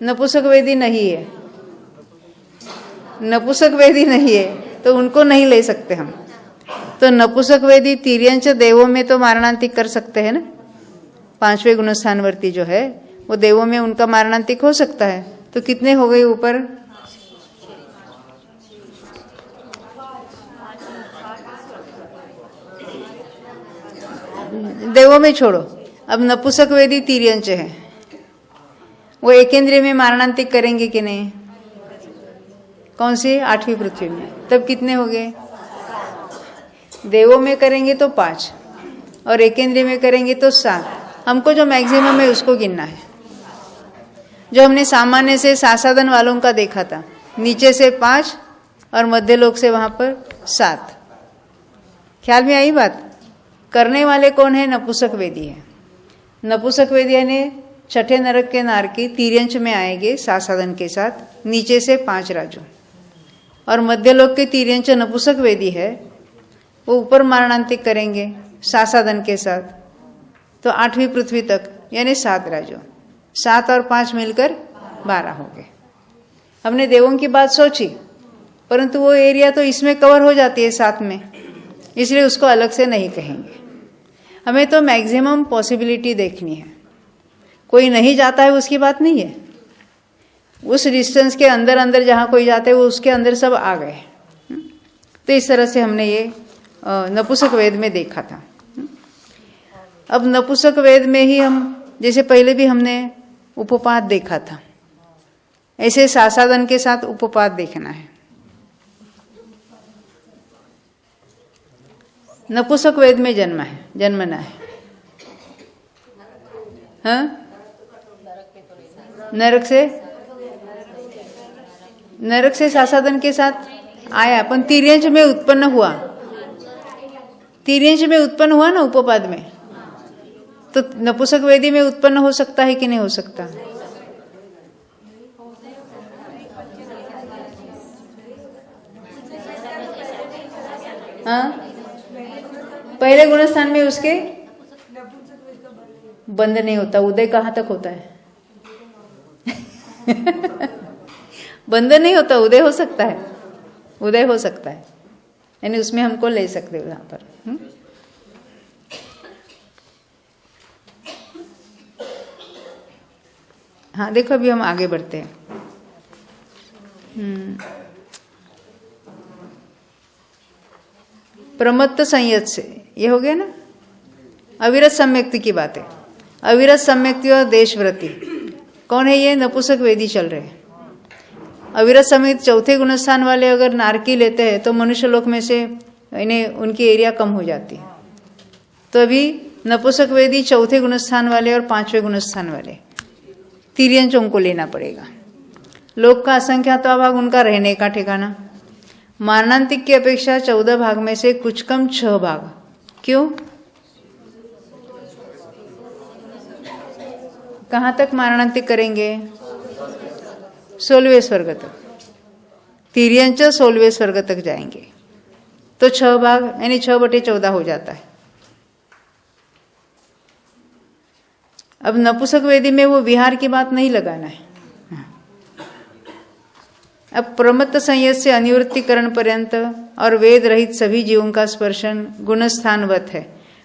नपुसक वेदी नहीं है। नपुसक वेदी नहीं है तो उनको नहीं ले सकते हम। तो नपुसक वेदी तिर्यंच देवों में तो मारणांतिक कर सकते हैं ना। 5वें गुणस्थानवर्ती जो है वो देवों में उनका मारणांतिक हो सकता है। तो कितने हो गए ऊपर? देवों में छोड़ो, अब नपुसक वेदी तिर्यंच है, वो एकेंद्रिय में मारणांतिक करेंगे कि नहीं? कौन सी? 8वीं पृथ्वी में। तब कितने हो गए? देवों में करेंगे तो 5 और एकेंद्रिय में करेंगे तो 7। हमको जो मैक्सिमम है उसको गिनना है। जो हमने सामान्य से सासादन वालों का देखा था, नीचे से 5 और मध्य लोक से वहां पर 7। ख्याल में आई बात? करने वाले कौन है? नपुसक वेदी है। नपुसक वेदी यानी 6ठे नरक के नारकी तिर्यंच में आएंगे सासादन के साथ, नीचे से 5 राजू। और मध्य लोक के तिर्यंच नपुसक वेदी है, वो ऊपर मारणांतिक करेंगे सासादन के साथ, तो 8वीं पृथ्वी तक यानी 7 राजू। 7 और 5 मिलकर 12 हो गए। हमने देवों की बात सोची, परंतु वो एरिया तो इसमें कवर हो जाती है 7 में, इसलिए उसको अलग से नहीं कहेंगे। हमें तो मैक्सिमम पॉसिबिलिटी देखनी है। कोई नहीं जाता है उसकी बात नहीं है, उस डिस्टेंस के अंदर अंदर जहां कोई जाते हैं वो उसके अंदर सब आ गए। तो इस तरह से हमने ये नपुसक वेद में देखा था। अब नपुसक वेद में ही हम, जैसे पहले भी हमने उपपाद देखा था, ऐसे सासादन के साथ उपपाद देखना है। नपुसक वेद में जन्मना है। हाँ? नरक से सासादन के साथ आया, पण तिर्यंच में उत्पन्न हुआ। तिर्यंच में उत्पन्न हुआ ना उपपाद में, तो नपुसक वेदी में उत्पन्न हो सकता है कि नहीं हो सकता? हाँ? पहले गुणस्थान में उसके बंध नहीं होता। उदय कहाँ तक होता है? बंध नहीं होता, उदय हो सकता है। उदय हो सकता है, यानी उसमें हमको ले सकते हो यहाँ पर। हाँ देखो, अभी हम आगे बढ़ते हैं। प्रमत्त संयत से ये हो गया ना। अविरत सम्यक्ति की बात है। अविरत सम्यक्ति और देशव्रति कौन है? ये नपुसक वेदी चल रहे हैं। अविरत सम्यक्ति 4थे गुणस्थान वाले अगर नारकी लेते हैं तो मनुष्य लोक में से इन्हें उनकी एरिया कम हो जाती है। तो अभी नपुसक वेदी 4थे गुणस्थान वाले और 5वें गुणस्थान वाले तिर्यंच उनको लेना पड़ेगा। लोक का असंख्यात भाग उनका रहने का ठिकाना। मारणांतिक की अपेक्षा 14 भाग में से कुछ कम 6 भाग। क्यों? कहां तक मारणांतिक करेंगे? 16वें स्वर्ग तक। तिर्यंच 16वें स्वर्ग तक जाएंगे तो 6 भाग यानी 6/14 हो जाता है। अब नपुसक वेदी में वो विहार की बात नहीं लगाना है। अब प्रमत्त संयत से अनिवृत्तिकरण पर्यंत और वेद रहित सभी जीवों का स्पर्शन गुणस्थानवत है।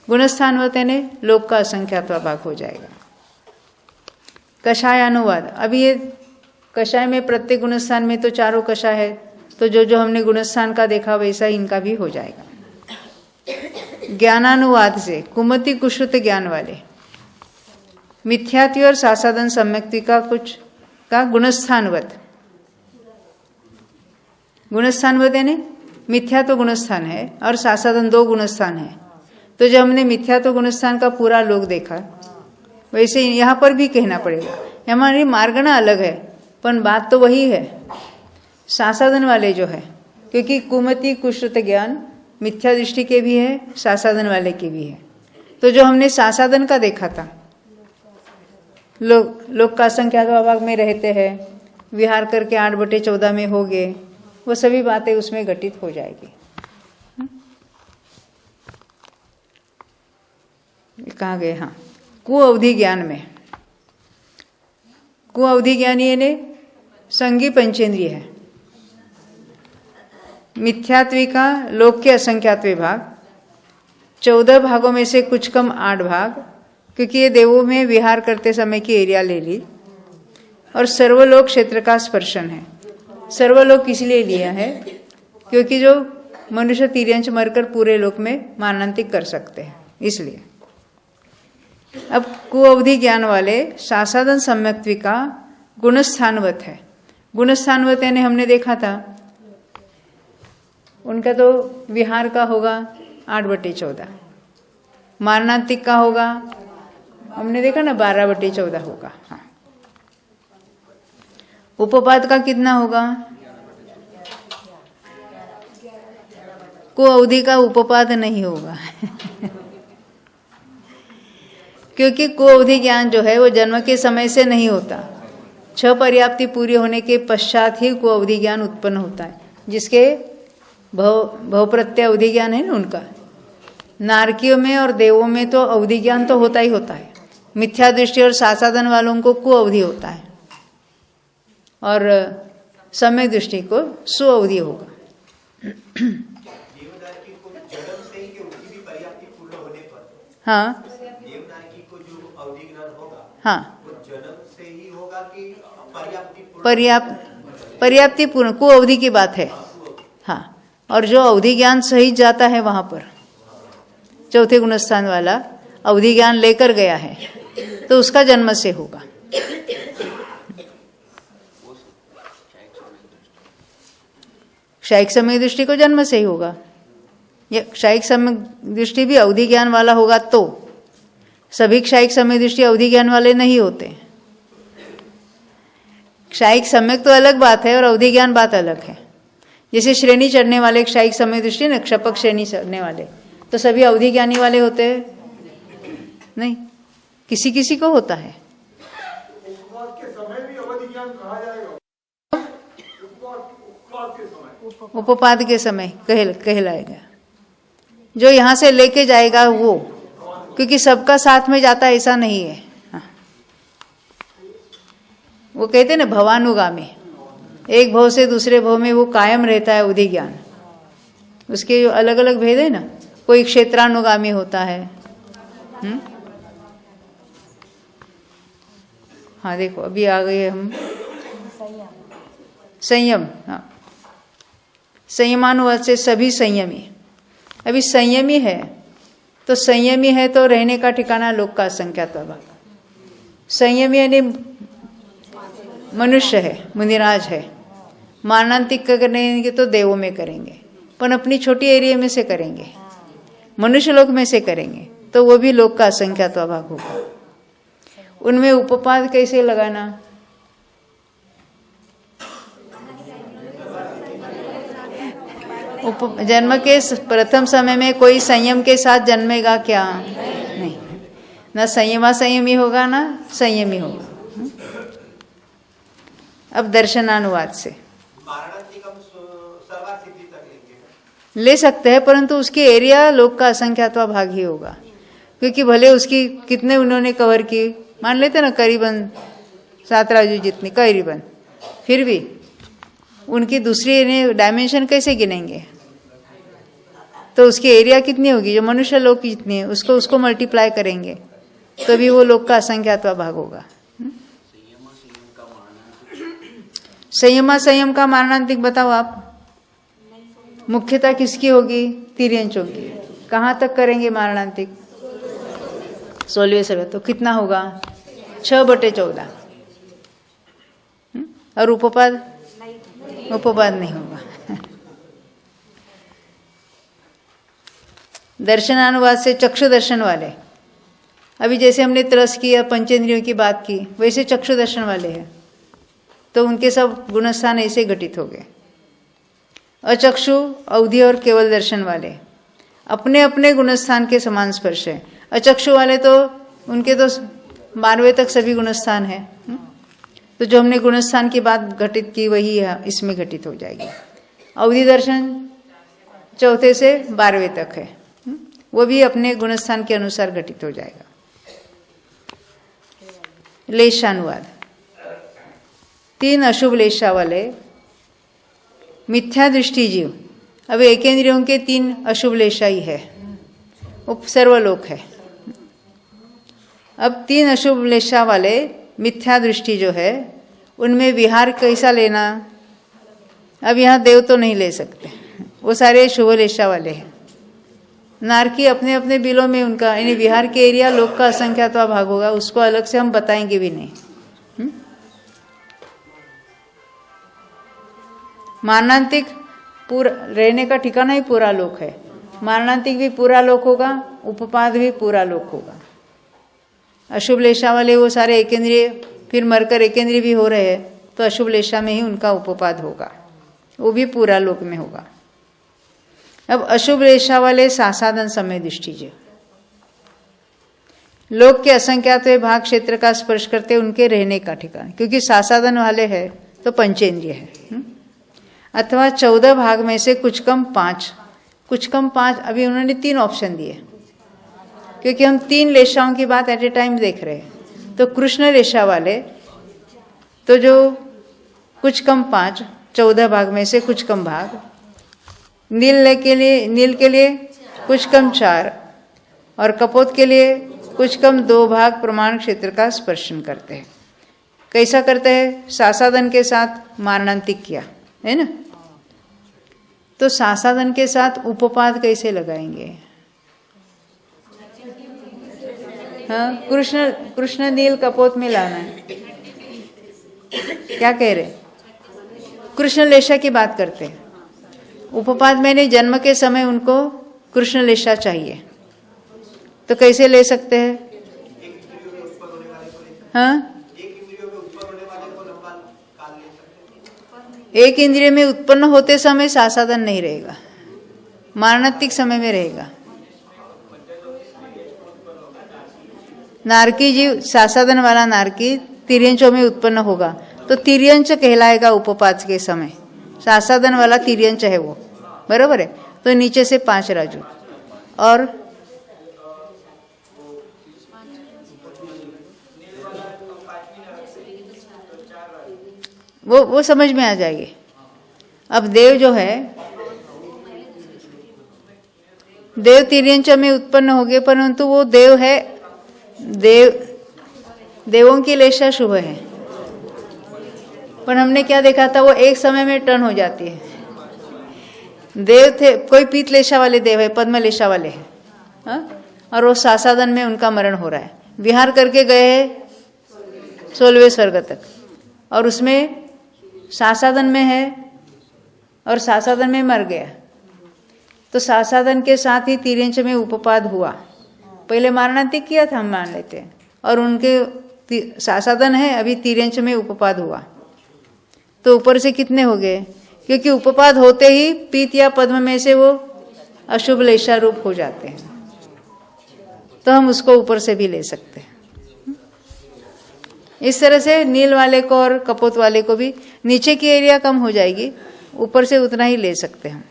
गुणस्थानवत यानी लोक का असंख्यात्वा भाग हो जाएगा। कषाय अनुवाद, अभी ये कषाय में प्रत्येक गुणस्थान में तो 4 कषाय है, तो जो जो हमने गुणस्थान का देखा वैसा इनका भी हो जाएगा। ज्ञानानुवाद से कुमति कुश्रुत ज्ञान वाले मिथ्यात्व और सासादन सम्यक्ति का कुछ का गुणस्थानवत। गुणस्थानवत यानी मिथ्या तो गुणस्थान है और सासादन 2 गुणस्थान है। तो जब हमने मिथ्या तो गुणस्थान का पूरा लोक देखा, वैसे यहाँ पर भी कहना पड़ेगा हमारी मार्गणा अलग है, पर बात तो वही है। सासाधन वाले जो है, क्योंकि कुमति कुश्रुत ज्ञान मिथ्या दृष्टि के भी है, सासाधन वाले के भी है। तो जो हमने सासाधन का देखा था, लोग का संख्या भाग में रहते हैं, विहार करके 8/14 में हो गए, वो सभी बातें उसमें घटित हो जाएगी। कहाँ गए? हाँ, कुअवधि ज्ञान में कुअवधि ज्ञान ये ने संगी पंचेंद्रिय है। मिथ्यात्विका लोक के असंख्यात्व भाग, 14 भागों में से कुछ कम 8 भाग, क्योंकि ये देवों में विहार करते समय की एरिया ले ली, और सर्वलोक क्षेत्र का स्पर्शन है। सर्वलोक इसलिए लिया है क्योंकि जो मनुष्य तिर्यंश मरकर पूरे लोक में मानांतिक कर सकते हैं, इसलिए। अब कुअवधि ज्ञान वाले सासाधन सम्यक्त्विका गुणस्थानवत है। गुणस्थानवत यानी हमने देखा था उनका तो विहार का होगा 8/14, मारणांतिक का होगा हमने देखा ना 12/14 होगा। हाँ, उपपाद का कितना होगा? कुअवधि का उपपाद नहीं होगा क्योंकि कुअवधि ज्ञान जो है वो जन्म के समय से नहीं होता, 6 पर्याप्ति पूरी होने के पश्चात ही कुअवधि ज्ञान उत्पन्न होता है, जिसके भव प्रत्यय अवधि ज्ञान है ना उनका। नारकियों में और देवों में तो अवधि ज्ञान तो होता ही होता है, मिथ्या दृष्टि और सासाधन वालों को कुअवधि होता है, और सम्यक दृष्टि को सुअवधि होगा। देवनारकी को जन्म से ही उनकी भी पर्याप्ति पूर्ण होने पर, हाँ, देवनारकी को जो अवधि ज्ञान होगा, हाँ, वो जन्म से ही होगा कि पर्याप्ति पूर्ण कुअवधि की बात है। हाँ, और जो अवधि ज्ञान सहित जाता है वहां पर, चौथे गुणस्थान वाला अवधि ज्ञान लेकर गया है, तो उसका जन्म से होगा। क्षयिक समय दृष्टि को जन्म से ही होगा। ये क्षयिक समय दृष्टि भी अवधि ज्ञान वाला होगा, तो सभी क्षयिक समय दृष्टि अवधि ज्ञान वाले नहीं होते। क्षयिक सम्यक तो अलग बात है और अवधि ज्ञान बात अलग है। जैसे श्रेणी चढ़ने वाले क्षयिक समय दृष्टि न, क्षपक श्रेणी चढ़ने वाले तो सभी अवधि ज्ञानी वाले होते हैं नहीं, किसी किसी को होता है। उपपाद के समय कहलाएगा, जो यहां से लेके जाएगा वो, क्योंकि सबका साथ में जाता ऐसा नहीं है। हाँ। वो कहते ना भवानुगामी, एक भव से दूसरे भव में वो कायम रहता है अवधि ज्ञान। उसके जो अलग अलग भेद है ना, कोई क्षेत्रानुगामी होता है। हाँ देखो अभी आ गए हम संयम। हाँ, संयमानुवाद से सभी संयमी। अभी संयमी है तो संयमी है तो रहने का ठिकाना लोक का असंख्यात भाग। संयमी यानी मनुष्य है, मुनिराज है। मारणांतिक करेंगे तो देवों में करेंगे, पर अपनी छोटी एरिया में से करेंगे, मनुष्य लोक में से करेंगे तो वो भी लोक का असंख्यात भाग होगा। उनमें उपपाद कैसे लगाना? जन्म के प्रथम समय में कोई संयम के साथ जन्मेगा क्या? नहीं, ना संयमी होगा ना संयमी होगा। अब दर्शनानुवाद से ले सकते हैं, परंतु उसकी एरिया लोक का असंख्यात्वा भाग ही होगा, क्योंकि भले उसकी कितने उन्होंने कवर की, मान लेते ना करीबन 7 राजू जितनी करीबन, फिर भी उनकी दूसरी डायमेंशन कैसे गिनेंगे? तो उसकी एरिया कितनी होगी? जो मनुष्य लोक की जितनी है उसको मल्टीप्लाई करेंगे तो भी वो लोक का असंख्यात्वा भाग होगा। संयम का मारणांतिक बताओ आप। मुख्यता किसकी होगी? तिर्यंचों की। कहाँ तक करेंगे मारणांतिक? 16वें सर्वे। तो कितना होगा? 6/14। और उपपाद नहीं होगा। दर्शनानुवाद से चक्षु दर्शन वाले अभी जैसे हमने तरस की या पंचेंद्रियों की बात की, वैसे चक्षु दर्शन वाले हैं तो उनके सब गुणस्थान ऐसे घटित हो गए। अचक्षु, अवधि और केवल दर्शन वाले अपने अपने गुणस्थान के समान स्पर्श है। अचक्षु वाले तो उनके तो 12वें तक सभी गुणस्थान है। तो जो हमने गुणस्थान की बात घटित की वही इसमें घटित हो जाएगी। अवधि दर्शन 4 से 12वें तक है, वो भी अपने गुणस्थान के अनुसार घटित हो जाएगा। लेशानुवाद, 3 अशुभ लेशा वाले मिथ्या दृष्टि जीव, अब एकेंद्रियों के 3 अशुभ लेशा ही है, वो सर्वलोक है। अब 3 अशुभ लेशा वाले मिथ्या दृष्टि जो है उनमें विहार कैसा लेना, अब यहाँ देव तो नहीं ले सकते, वो सारे शुभ लेशा वाले हैं। नारकी अपने अपने बिलों में उनका यानी विहार के एरिया लोक का असंख्यातवा भाग होगा, उसको अलग से हम बताएंगे भी नहीं। मारणांतिक पूरा रहने का ठिकाना ही पूरा लोक है, मारणांतिक भी पूरा लोक होगा, उपपाद भी पूरा लोक होगा। अशुभ लेशा वाले वो सारे एकेंद्रिय फिर मरकर एकेंद्रिय भी हो रहे हैं, तो अशुभ लेशा में ही उनका उपपाद होगा, वो भी पूरा लोक में होगा। अब अशुभ लेशा वाले सासाधन समय दृष्टि जो लोक के असंख्यात भाग क्षेत्र का स्पर्श करते उनके रहने का ठिकाना, क्योंकि सासाधन वाले है तो पंचेंद्रिय है। अथवा 14 भाग में से कुछ कम 5, कुछ कम 5, अभी उन्होंने 3 ऑप्शन दिए क्योंकि हम 3 लेशाओं की बात एट ए टाइम देख रहे हैं। तो कृष्ण लेशा वाले तो जो कुछ कम 5, 14 भाग में से कुछ कम भाग, नील के लिए कुछ कम 4 और कपोत के लिए कुछ कम 2 भाग प्रमाण क्षेत्र का स्पर्शन करते हैं। कैसा करते हैं? सासाधन के साथ मारणांतिक किया है ना, तो सासाधन के साथ उपपाद कैसे लगाएंगे? हाँ, कृष्ण नील कपोत में लाना है। क्या कह रहे? कृष्ण लेशा की बात करते हैं। उपपाद मैंने जन्म के समय उनको कृष्ण लेशा चाहिए, तो कैसे ले सकते हैं? हाँ, एक इंद्रिय में उत्पन्न होते समय सासाधन नहीं रहेगा, मारणांतिक समय में रहेगा। नारकी जीव सासाधन वाला नारकी तिर्यंचों में उत्पन्न होगा तो तिर्यंच कहलाएगा उपपाद के समय। सासाधन वाला तिर्यंच है वो, बराबर है। तो नीचे से 5 राजू और वो समझ में आ जाएगी। अब देव जो है, देव तिर्यंच में उत्पन्न हो गए, परंतु वो देव है, देवों की लेशा शुभ है, पर हमने क्या देखा था, वो एक समय में टर्न हो जाती है। देव थे, कोई पीत लेशा वाले देव है, पद्म लेशा वाले हैं, और वो सासाधन में उनका मरण हो रहा है। विहार करके गए हैं 16वें स्वर्ग तक, और उसमें सासाधन में है और सासाधन में मर गया, तो सासाधन के साथ ही तिर्यंच में उपपाद हुआ। पहले मारणांतिक किया था, हम मान लेते हैं, और उनके सासाधन है, अभी तिर्यंच में उपपाद हुआ, तो ऊपर से कितने हो गए? क्योंकि उपपाद होते ही पीत या पद्म में से वो अशुभ लेशा रूप हो जाते हैं, तो हम उसको ऊपर से भी ले सकते हैं। इस तरह से नील वाले को और कपोत वाले को भी नीचे की एरिया कम हो जाएगी, ऊपर से उतना ही ले सकते हैं।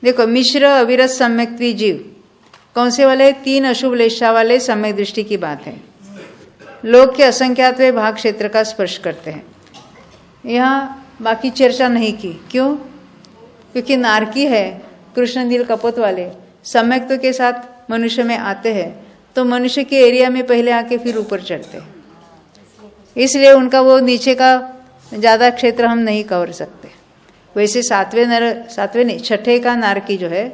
देखो, मिश्र अविरत सम्यक त्रिजीव कौन से वाले? 3 अशुभ लेशा वाले सम्यक दृष्टि की बात है। लोक के असंख्यातवें भाग क्षेत्र का स्पर्श करते हैं। यहाँ बाकी चर्चा नहीं की, क्यों? क्योंकि नारकी है, कृष्ण नील कपोत वाले सम्यक्त्व के साथ मनुष्य में आते हैं, तो मनुष्य के एरिया में पहले आके फिर ऊपर चढ़ते हैं, इसलिए उनका वो नीचे का ज़्यादा क्षेत्र हम नहीं कवर सकते। वैसे 6ठे का नारकी जो है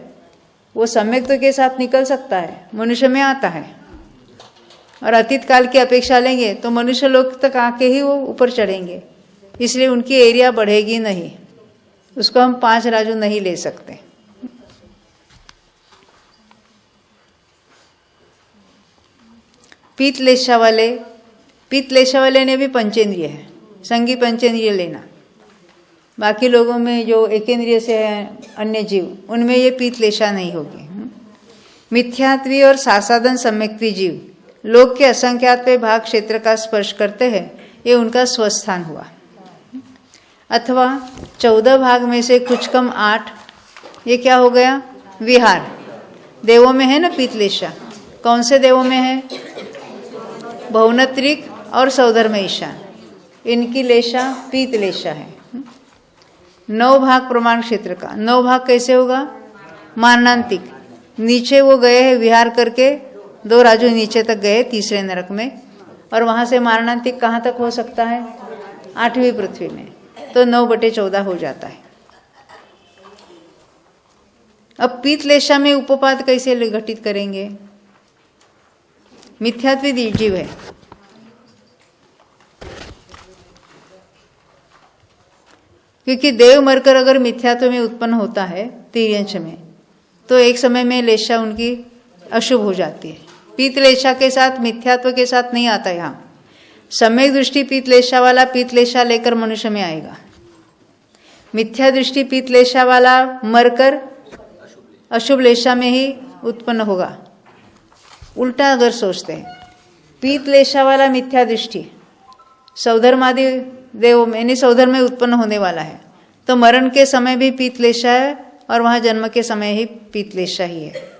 वो सम्यक्त्व के साथ निकल सकता है, मनुष्य में आता है, और अतीत काल की अपेक्षा लेंगे तो मनुष्य लोक तक आके ही वो ऊपर चढ़ेंगे, इसलिए उनकी एरिया बढ़ेगी नहीं, उसको हम 5 राजू नहीं ले सकते। पीतलेशा वाले ने भी पंचेंद्रिय है, संगी पंचेंद्रिय लेना। बाकी लोगों में जो एकेंद्रिय से है अन्य जीव, उनमें ये पीतलेशा नहीं होगी। मिथ्यात्वी और सासाधन सम्यक्त्वी जीव लोक के असंख्यात भाग क्षेत्र का स्पर्श करते हैं, ये उनका स्वस्थान हुआ। अथवा 14 भाग में से कुछ कम 8, ये क्या हो गया? विहार। देवों में है ना पीतलेशा, कौन से देवों में है? भौनत्रिक और सौधर्म ईशान, इनकी लेशा पीतलेशा है। 9 भाग प्रमाण क्षेत्र का। 9 भाग कैसे होगा? मारणांतिक, नीचे वो गए हैं विहार करके, 2 राजू नीचे तक गए तीसरे नरक में, और वहां से मारणांतिक कहाँ तक हो सकता है? 8वीं पृथ्वी में, तो 9/14 हो जाता है। अब पीतलेशा में उपपाद कैसे घटित करेंगे? मिथ्यात्वी जीव है, क्योंकि देव मरकर अगर मिथ्यात्व में उत्पन्न होता है तिर्यंश में, तो एक समय में लेशा उनकी अशुभ हो जाती है। पीतलेशा के साथ, मिथ्यात्व के साथ नहीं आता। यहाँ सम्यक दृष्टि पीतलेशा वाला पीतलेशा लेकर मनुष्य में आएगा, मिथ्या दृष्टि पीतलेशा वाला मरकर अशुभ लेशा में ही उत्पन्न होगा। उल्टा अगर सोचते हैं, पीतलेशा वाला मिथ्या दृष्टि सौधर्मादि देवों में, यानी सौधर्म में उत्पन्न होने वाला है, तो मरण के समय भी पीतलेशा है और वहां जन्म के समय ही पीतलेशा ही है।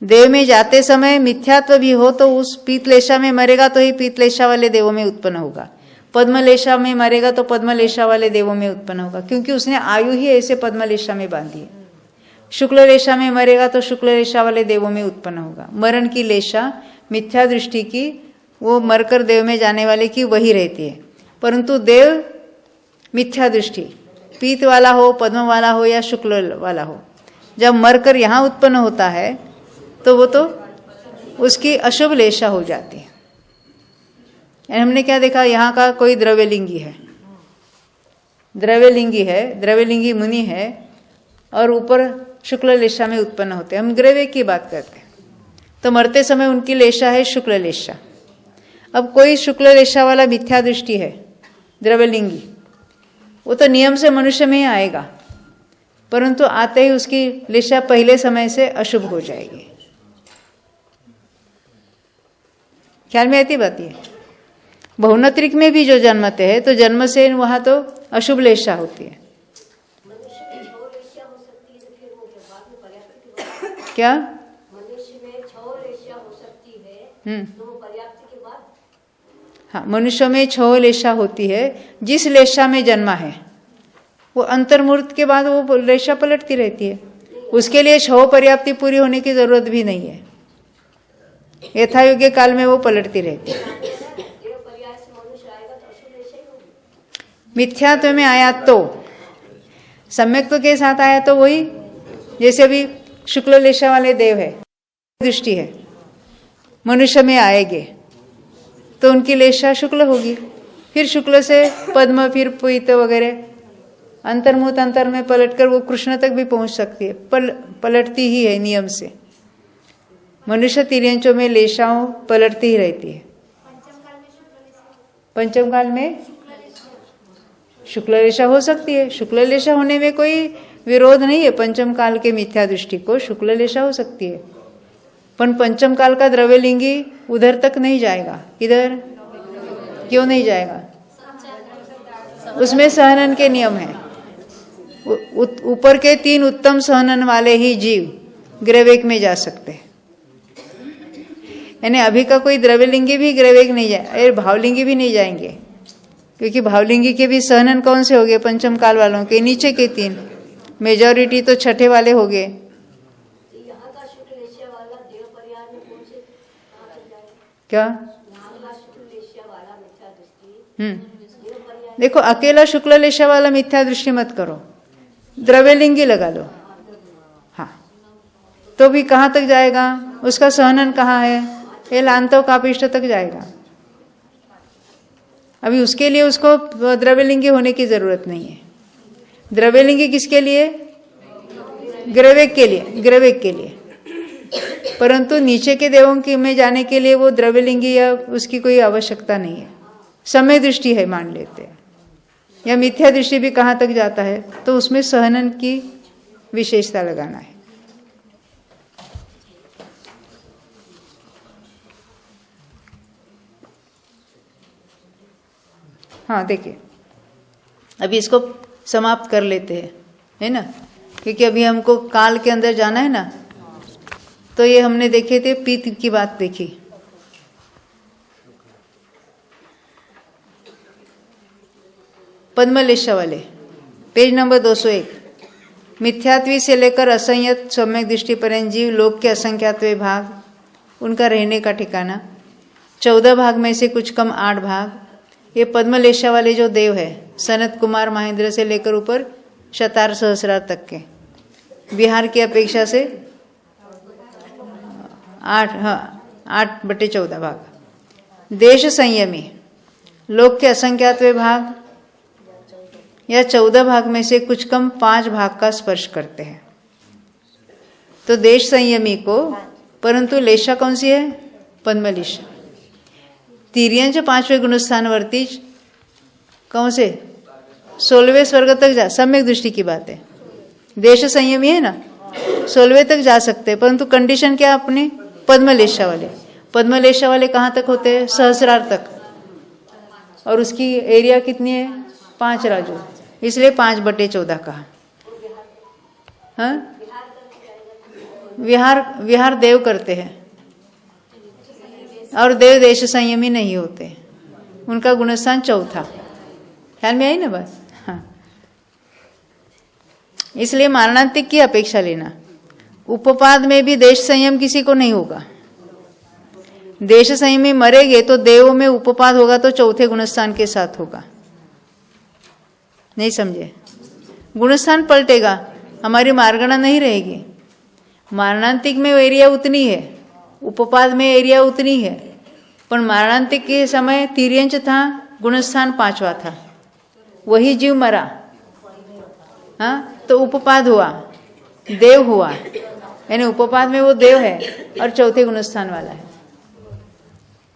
देव में जाते समय मिथ्यात्व भी हो तो उस पीतलेशा में मरेगा तो ही पीतलेशा वाले देवों में उत्पन्न होगा। पद्मलेशा में मरेगा तो पद्मलेशा वाले देवों में उत्पन्न होगा, क्योंकि उसने आयु ही ऐसे पद्मलेशा में बांधी है। शुक्ल रेशा में मरेगा तो शुक्ल रेशा वाले देवों में उत्पन्न होगा। मरण की लेशा मिथ्या दृष्टि की, वो मरकर देव में जाने वाले की वही रहती है। परंतु देव मिथ्या दृष्टि पीत वाला हो, पद्म वाला हो या शुक्ल वाला हो, जब मरकर यहाँ उत्पन्न होता है तो वो तो उसकी अशुभ लेशा हो जाती है। हमने क्या देखा? यहाँ का कोई द्रव्यलिंगी है, द्रव्यलिंगी मुनि है, और ऊपर शुक्ल लेशा में उत्पन्न होते हैं। हम द्रव्य की बात करते हैं, तो मरते समय उनकी लेशा है शुक्ल लेशा। अब कोई शुक्ल लेशा वाला मिथ्या दृष्टि है द्रव्यलिंगी, वो तो नियम से मनुष्य में ही आएगा, परंतु आते ही उसकी लेशा पहले समय से अशुभ हो जाएगी। ख्याल में आती बात? ये बहुनत्रिक में भी जो जन्मते हैं तो जन्म से वहां तो अशुभ लेशा होती है। क्या? मनुष्य में 6 लेशा हो सकती है, तो पर्याप्त के बाद? हाँ, मनुष्य में 6 लेशा होती है। जिस लेशा में जन्मा है वो अंतर्मूर्त के बाद वो लेशा पलटती रहती है। उसके लिए 6 पर्याप्ति पूरी होने की जरूरत भी नहीं है, यथायोग्य काल में वो पलटती रहती है। मिथ्यात्व में आया तो, सम्यक्त्व के साथ आया तो वही, जैसे अभी शुक्ल लेशा वाले देव है, दृष्टि है, मनुष्य में आएंगे तो उनकी लेशा शुक्ल होगी, फिर शुक्ल से पद्म, फिर पीत वगैरह, अंतर्मुत अंतर में पलटकर वो कृष्ण तक भी पहुंच सकती है। पलटती ही है नियम से। मनुष्य तिर्यंचों में लेशाओं पलटती ही रहती है। पंचम काल में शुक्ल लेशा हो सकती है। शुक्ल लेशा होने में कोई विरोध नहीं है। पंचम काल के मिथ्या दृष्टि को शुक्ल लेशा हो सकती है, पर पंचम काल का द्रव्यलिंगी उधर तक नहीं जाएगा। इधर क्यों नहीं जाएगा? उसमें सहनन के नियम है। ऊपर के 3 उत्तम सहनन वाले ही जीव ग्रैवेक में जा सकते हैं। यानी अभी का कोई द्रव्यलिंगी भी ग्रैवेक नहीं जाए, भावलिंगी भी नहीं जाएंगे, क्योंकि भावलिंगी के भी सहनन कौन से हो गए? पंचम काल वालों के नीचे के 3, मेजॉरिटी तो छठे वाले हो गए। क्या? देखो, अकेला शुक्ल लेशा वाला मिथ्या दृष्टि मत करो, द्रव्यलिंगी लगा लो। हाँ, तो भी कहाँ तक जाएगा? उसका सहनन कहाँ है? ये लांतो कापिष्ट तक जाएगा। अभी उसके लिए उसको द्रव्यलिंगी होने की जरूरत नहीं है। द्रव्यलिंगी किसके लिए? ग्रैवेक के लिए। ग्रैवेक के लिए परंतु नीचे के देवों के में जाने के लिए वो द्रव्यलिंगी या उसकी कोई आवश्यकता नहीं है, समय दृष्टि है मान लेते हैं, या मिथ्या दृष्टि भी कहाँ तक जाता है, तो उसमें सहनन की विशेषता लगाना है। हाँ देखिए, अभी इसको समाप्त कर लेते हैं, है ना, क्योंकि अभी हमको काल के अंदर जाना है ना। तो ये हमने देखे थे, पीत की बात देखी, पद्मलेशा वाले, पेज नंबर 201। मिथ्यात्वी से लेकर असंयत सम्यक दृष्टि पर्यंत जीव लोक के असंख्यात्वे भाग, उनका रहने का ठिकाना 14 भाग में से कुछ कम 8 भाग। ये पद्मलेशा वाले जो देव है, सनत कुमार महेंद्र से लेकर ऊपर शतार सहस्रार तक के, बिहार की अपेक्षा से 8/14 भाग। देश संयमी लोक के असंख्यात्वे भाग या 14 भाग में से कुछ कम 5 भाग का स्पर्श करते हैं। तो देश संयमी को, परंतु लेशा कौन सी है? पद्मलेशा। तिर्यंच 5वें गुणस्थानवर्ती कौन से? 16वें स्वर्ग तक जा, सम्यक दृष्टि की बात है। देश संयमी है ना, 16वें तक जा सकते हैं, परंतु कंडीशन क्या अपने? पद्मलेशा वाले। पद्मलेशा वाले कहाँ तक होते हैं? सहस्रार तक। और उसकी एरिया कितनी है? 5 राजू, इसलिए 5/14 कहा। हाँ, विहार देव करते हैं, और देव देश संयमी नहीं होते, उनका गुणस्थान 4था। ख्याल में आई ना बात? हाँ, इसलिए मारणांतिक की अपेक्षा लेना। उपपाद में भी देश संयम किसी को नहीं होगा। देश संयमी मरेंगे तो देवों में उपपाद होगा तो 4थे गुणस्थान के साथ होगा। नहीं समझे? गुणस्थान पलटेगा, हमारी मार्गणा नहीं रहेगी। मारणांतिक में एरिया उतनी है, उपपाद में एरिया उतनी है, पर मारणांतिक के समय तिर्यंच था, गुणस्थान 5वां था, वही जीव मरा। हाँ, तो उपपाद हुआ, देव हुआ, यानी उपपाद में वो देव है और 4थे गुणस्थान वाला है।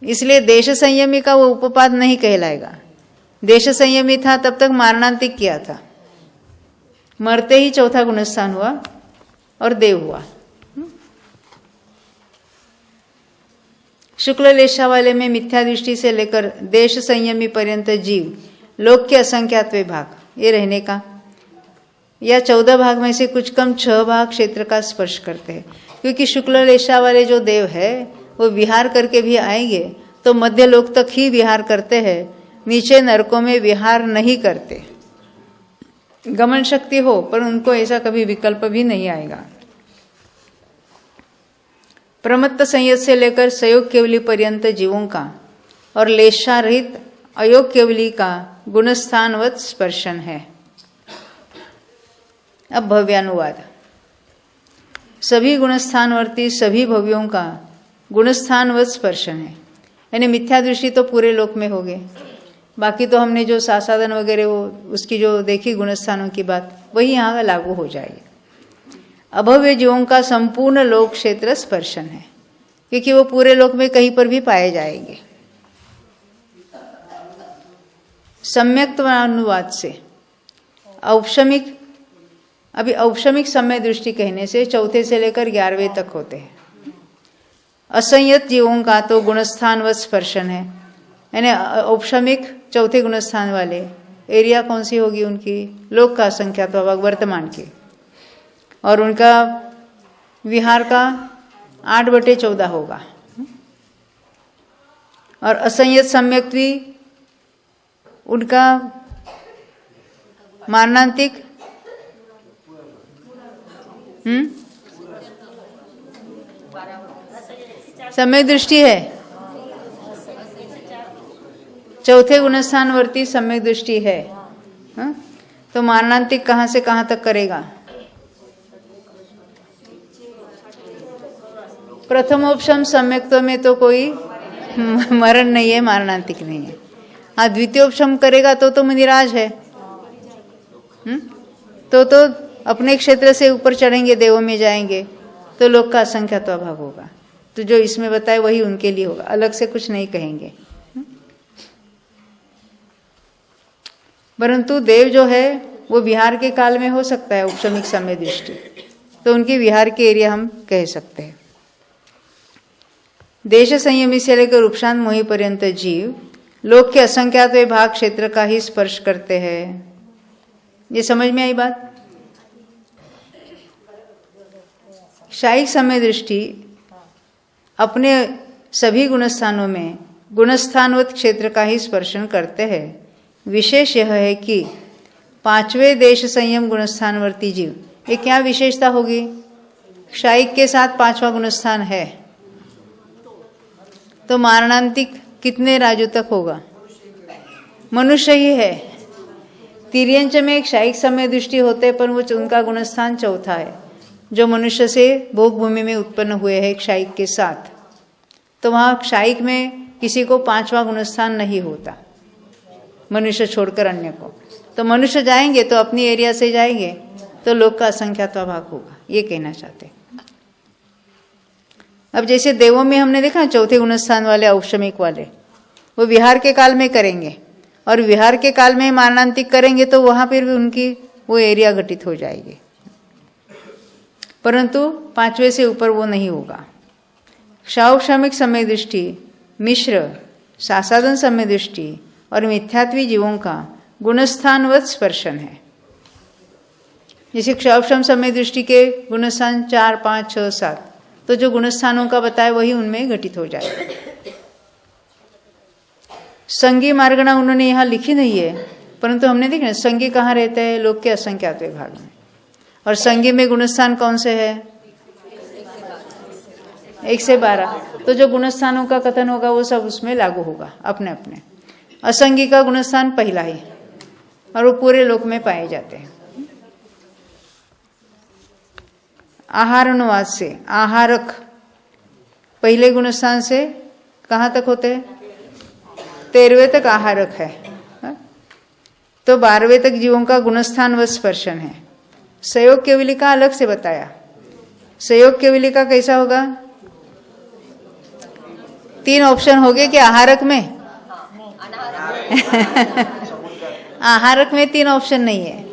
इसलिए देश संयमी का वो उपपाद नहीं कहलाएगा। देश संयमी था तब तक मारणांतिक किया था, मरते ही 4था गुणस्थान हुआ और देव हुआ। शुक्ल लेशा वाले में मिथ्या दृष्टि से लेकर देश संयमी पर्यंत जीव लोक के असंख्यात्वे भाग, ये रहने का, या 14 भाग में से कुछ कम 6 भाग क्षेत्र का स्पर्श करते हैं। क्योंकि शुक्ल लेशा वाले जो देव है वो विहार करके भी आएंगे तो मध्य लोक तक ही विहार करते हैं, नीचे नरकों में विहार नहीं करते। गमन शक्ति हो पर उनको ऐसा कभी विकल्प भी नहीं आएगा। प्रमत्त संयत से लेकर सयोग केवली पर्यंत जीवों का और लेशा रहित अयोग केवली का गुणस्थानवत स्पर्शन है। अब भव्यानुवाद। सभी गुणस्थानवर्ती सभी भव्यों का गुणस्थानवत स्पर्शन है, यानी मिथ्या दृष्टि तो पूरे लोक में हो गए, बाकी तो हमने जो सासाधन वगैरह वो उसकी जो देखी गुणस्थानों की बात, वही यहाँ लागू हो जाएगी। अभव्य जीवों का संपूर्ण लोक क्षेत्र स्पर्शन है, क्योंकि वो पूरे लोक में कहीं पर भी पाए जाएंगे। सम्यक्त अनुवाद से औपशमिक, अभी औपशमिक समय दृष्टि कहने से 4थे से लेकर 11वें तक होते हैं। असंयत जीवों का तो गुणस्थानवत स्पर्शन है, यानी औपशमिक 4थे गुणस्थान वाले, एरिया कौन सी होगी उनकी? लोक का असंख्यात भाग वर्तमान की, और उनका विहार का 8/14 होगा। और असंयत सम्यक भी उनका मारणांतिक सम्यक दृष्टि है, 4थे गुणस्थानवर्ती सम्यक दृष्टि है। तो मारणांतिक कहाँ से कहाँ तक करेगा? प्रथमोपशम सम्यक्त्व में तो कोई मरण नहीं है, मारणांतिक नहीं है। हाँ, द्वितीयोपशम करेगा तो मुनिराज है, तो अपने क्षेत्र से ऊपर चढ़ेंगे, देवों में जाएंगे, तो लोक का असंख्यात्व भाग होगा। तो जो इसमें बताए वही उनके लिए होगा, अलग से कुछ नहीं कहेंगे। परंतु देव जो है वो विहार के काल में हो सकता है उपशमिक समय दृष्टि, तो उनकी विहार के एरिया हम कह सकते हैं। देश संयमी से लेकर उपशांत मोहि पर्यंत जीव लोक के असंख्यात भाग क्षेत्र का ही स्पर्श करते हैं। ये समझ में आई बात? शायिक समय दृष्टि अपने सभी गुणस्थानों में गुणस्थानवत क्षेत्र का ही स्पर्शन करते हैं। विशेष यह है कि पांचवें देश संयम गुणस्थानवर्ती जीव, ये क्या विशेषता होगी? शायिक के साथ पांचवा गुणस्थान है, तो मारणांतिक कितने राजू तक होगा? मनुष्य ही है। तिर्यंच में एक शायिक समय दृष्टि होते, पर वो उनका गुणस्थान चौथा है, जो मनुष्य से भोग भूमि में उत्पन्न हुए हैं एक शायिक के साथ। तो वहां शायिक में किसी को पांचवा गुणस्थान नहीं होता, मनुष्य छोड़कर अन्य को। तो मनुष्य जाएंगे तो अपनी एरिया से जाएंगे, तो लोक का असंख्यात्व भाग होगा, ये कहना चाहते हैं। अब जैसे देवों में हमने देखा चौथे गुणस्थान वाले औपशमिक वाले, वो विहार के काल में करेंगे, और विहार के काल में मारणांतिक करेंगे तो वहां पर भी उनकी वो एरिया घटित हो जाएगी, परंतु पांचवे से ऊपर वो नहीं होगा। क्षाउपशमिक समय दृष्टि मिश्र सासाधन समय दृष्टि और मिथ्यात्वी जीवों का गुणस्थानवत स्पर्शन है। जैसे क्षाउपशम समय दृष्टि के गुणस्थान 4, 5, 6, 7, तो जो गुणस्थानों का बताया वही उनमें घटित हो जाएगा। संगी मार्गणा उन्होंने यहाँ लिखी नहीं है, परंतु हमने देखा ना संगी कहाँ रहता है? लोक के असंख्यात भाग में। और संगी में गुणस्थान कौन से है? 1 से 12। तो जो गुणस्थानों का कथन होगा वो सब उसमें लागू होगा अपने अपने। असंगी का गुणस्थान पहला ही, और वो पूरे लोक में पाए जाते हैं। आहारनुवाद से आहारक पहले गुणस्थान से कहाँ तक होते हैं? 13वें तक आहारक है, तो 12वें तक जीवों का गुणस्थान व स्पर्शन है। संयोग केवली का अलग से बताया। संयोग केवली का कैसा होगा? 3 ऑप्शन हो गए कि आहारक में आहारक में 3 ऑप्शन नहीं है,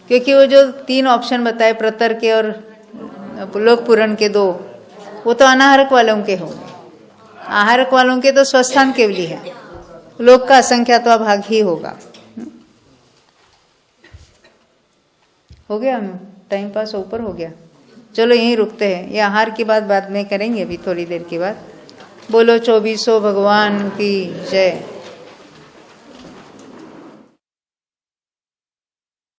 क्योंकि वो जो 3 ऑप्शन बताए प्रतर के और लोक पुरण के 2, वो तो अनाहारक वालों के होंगे। आहारक वालों के तो स्वस्थान केवली है, लोक का असंख्यात्व भाग ही होगा। हो गया, टाइम पास ऊपर हो गया। चलो यहीं रुकते हैं, ये आहार की बात बाद में करेंगे अभी थोड़ी देर के बाद। बोलो 2400 भगवान की जय।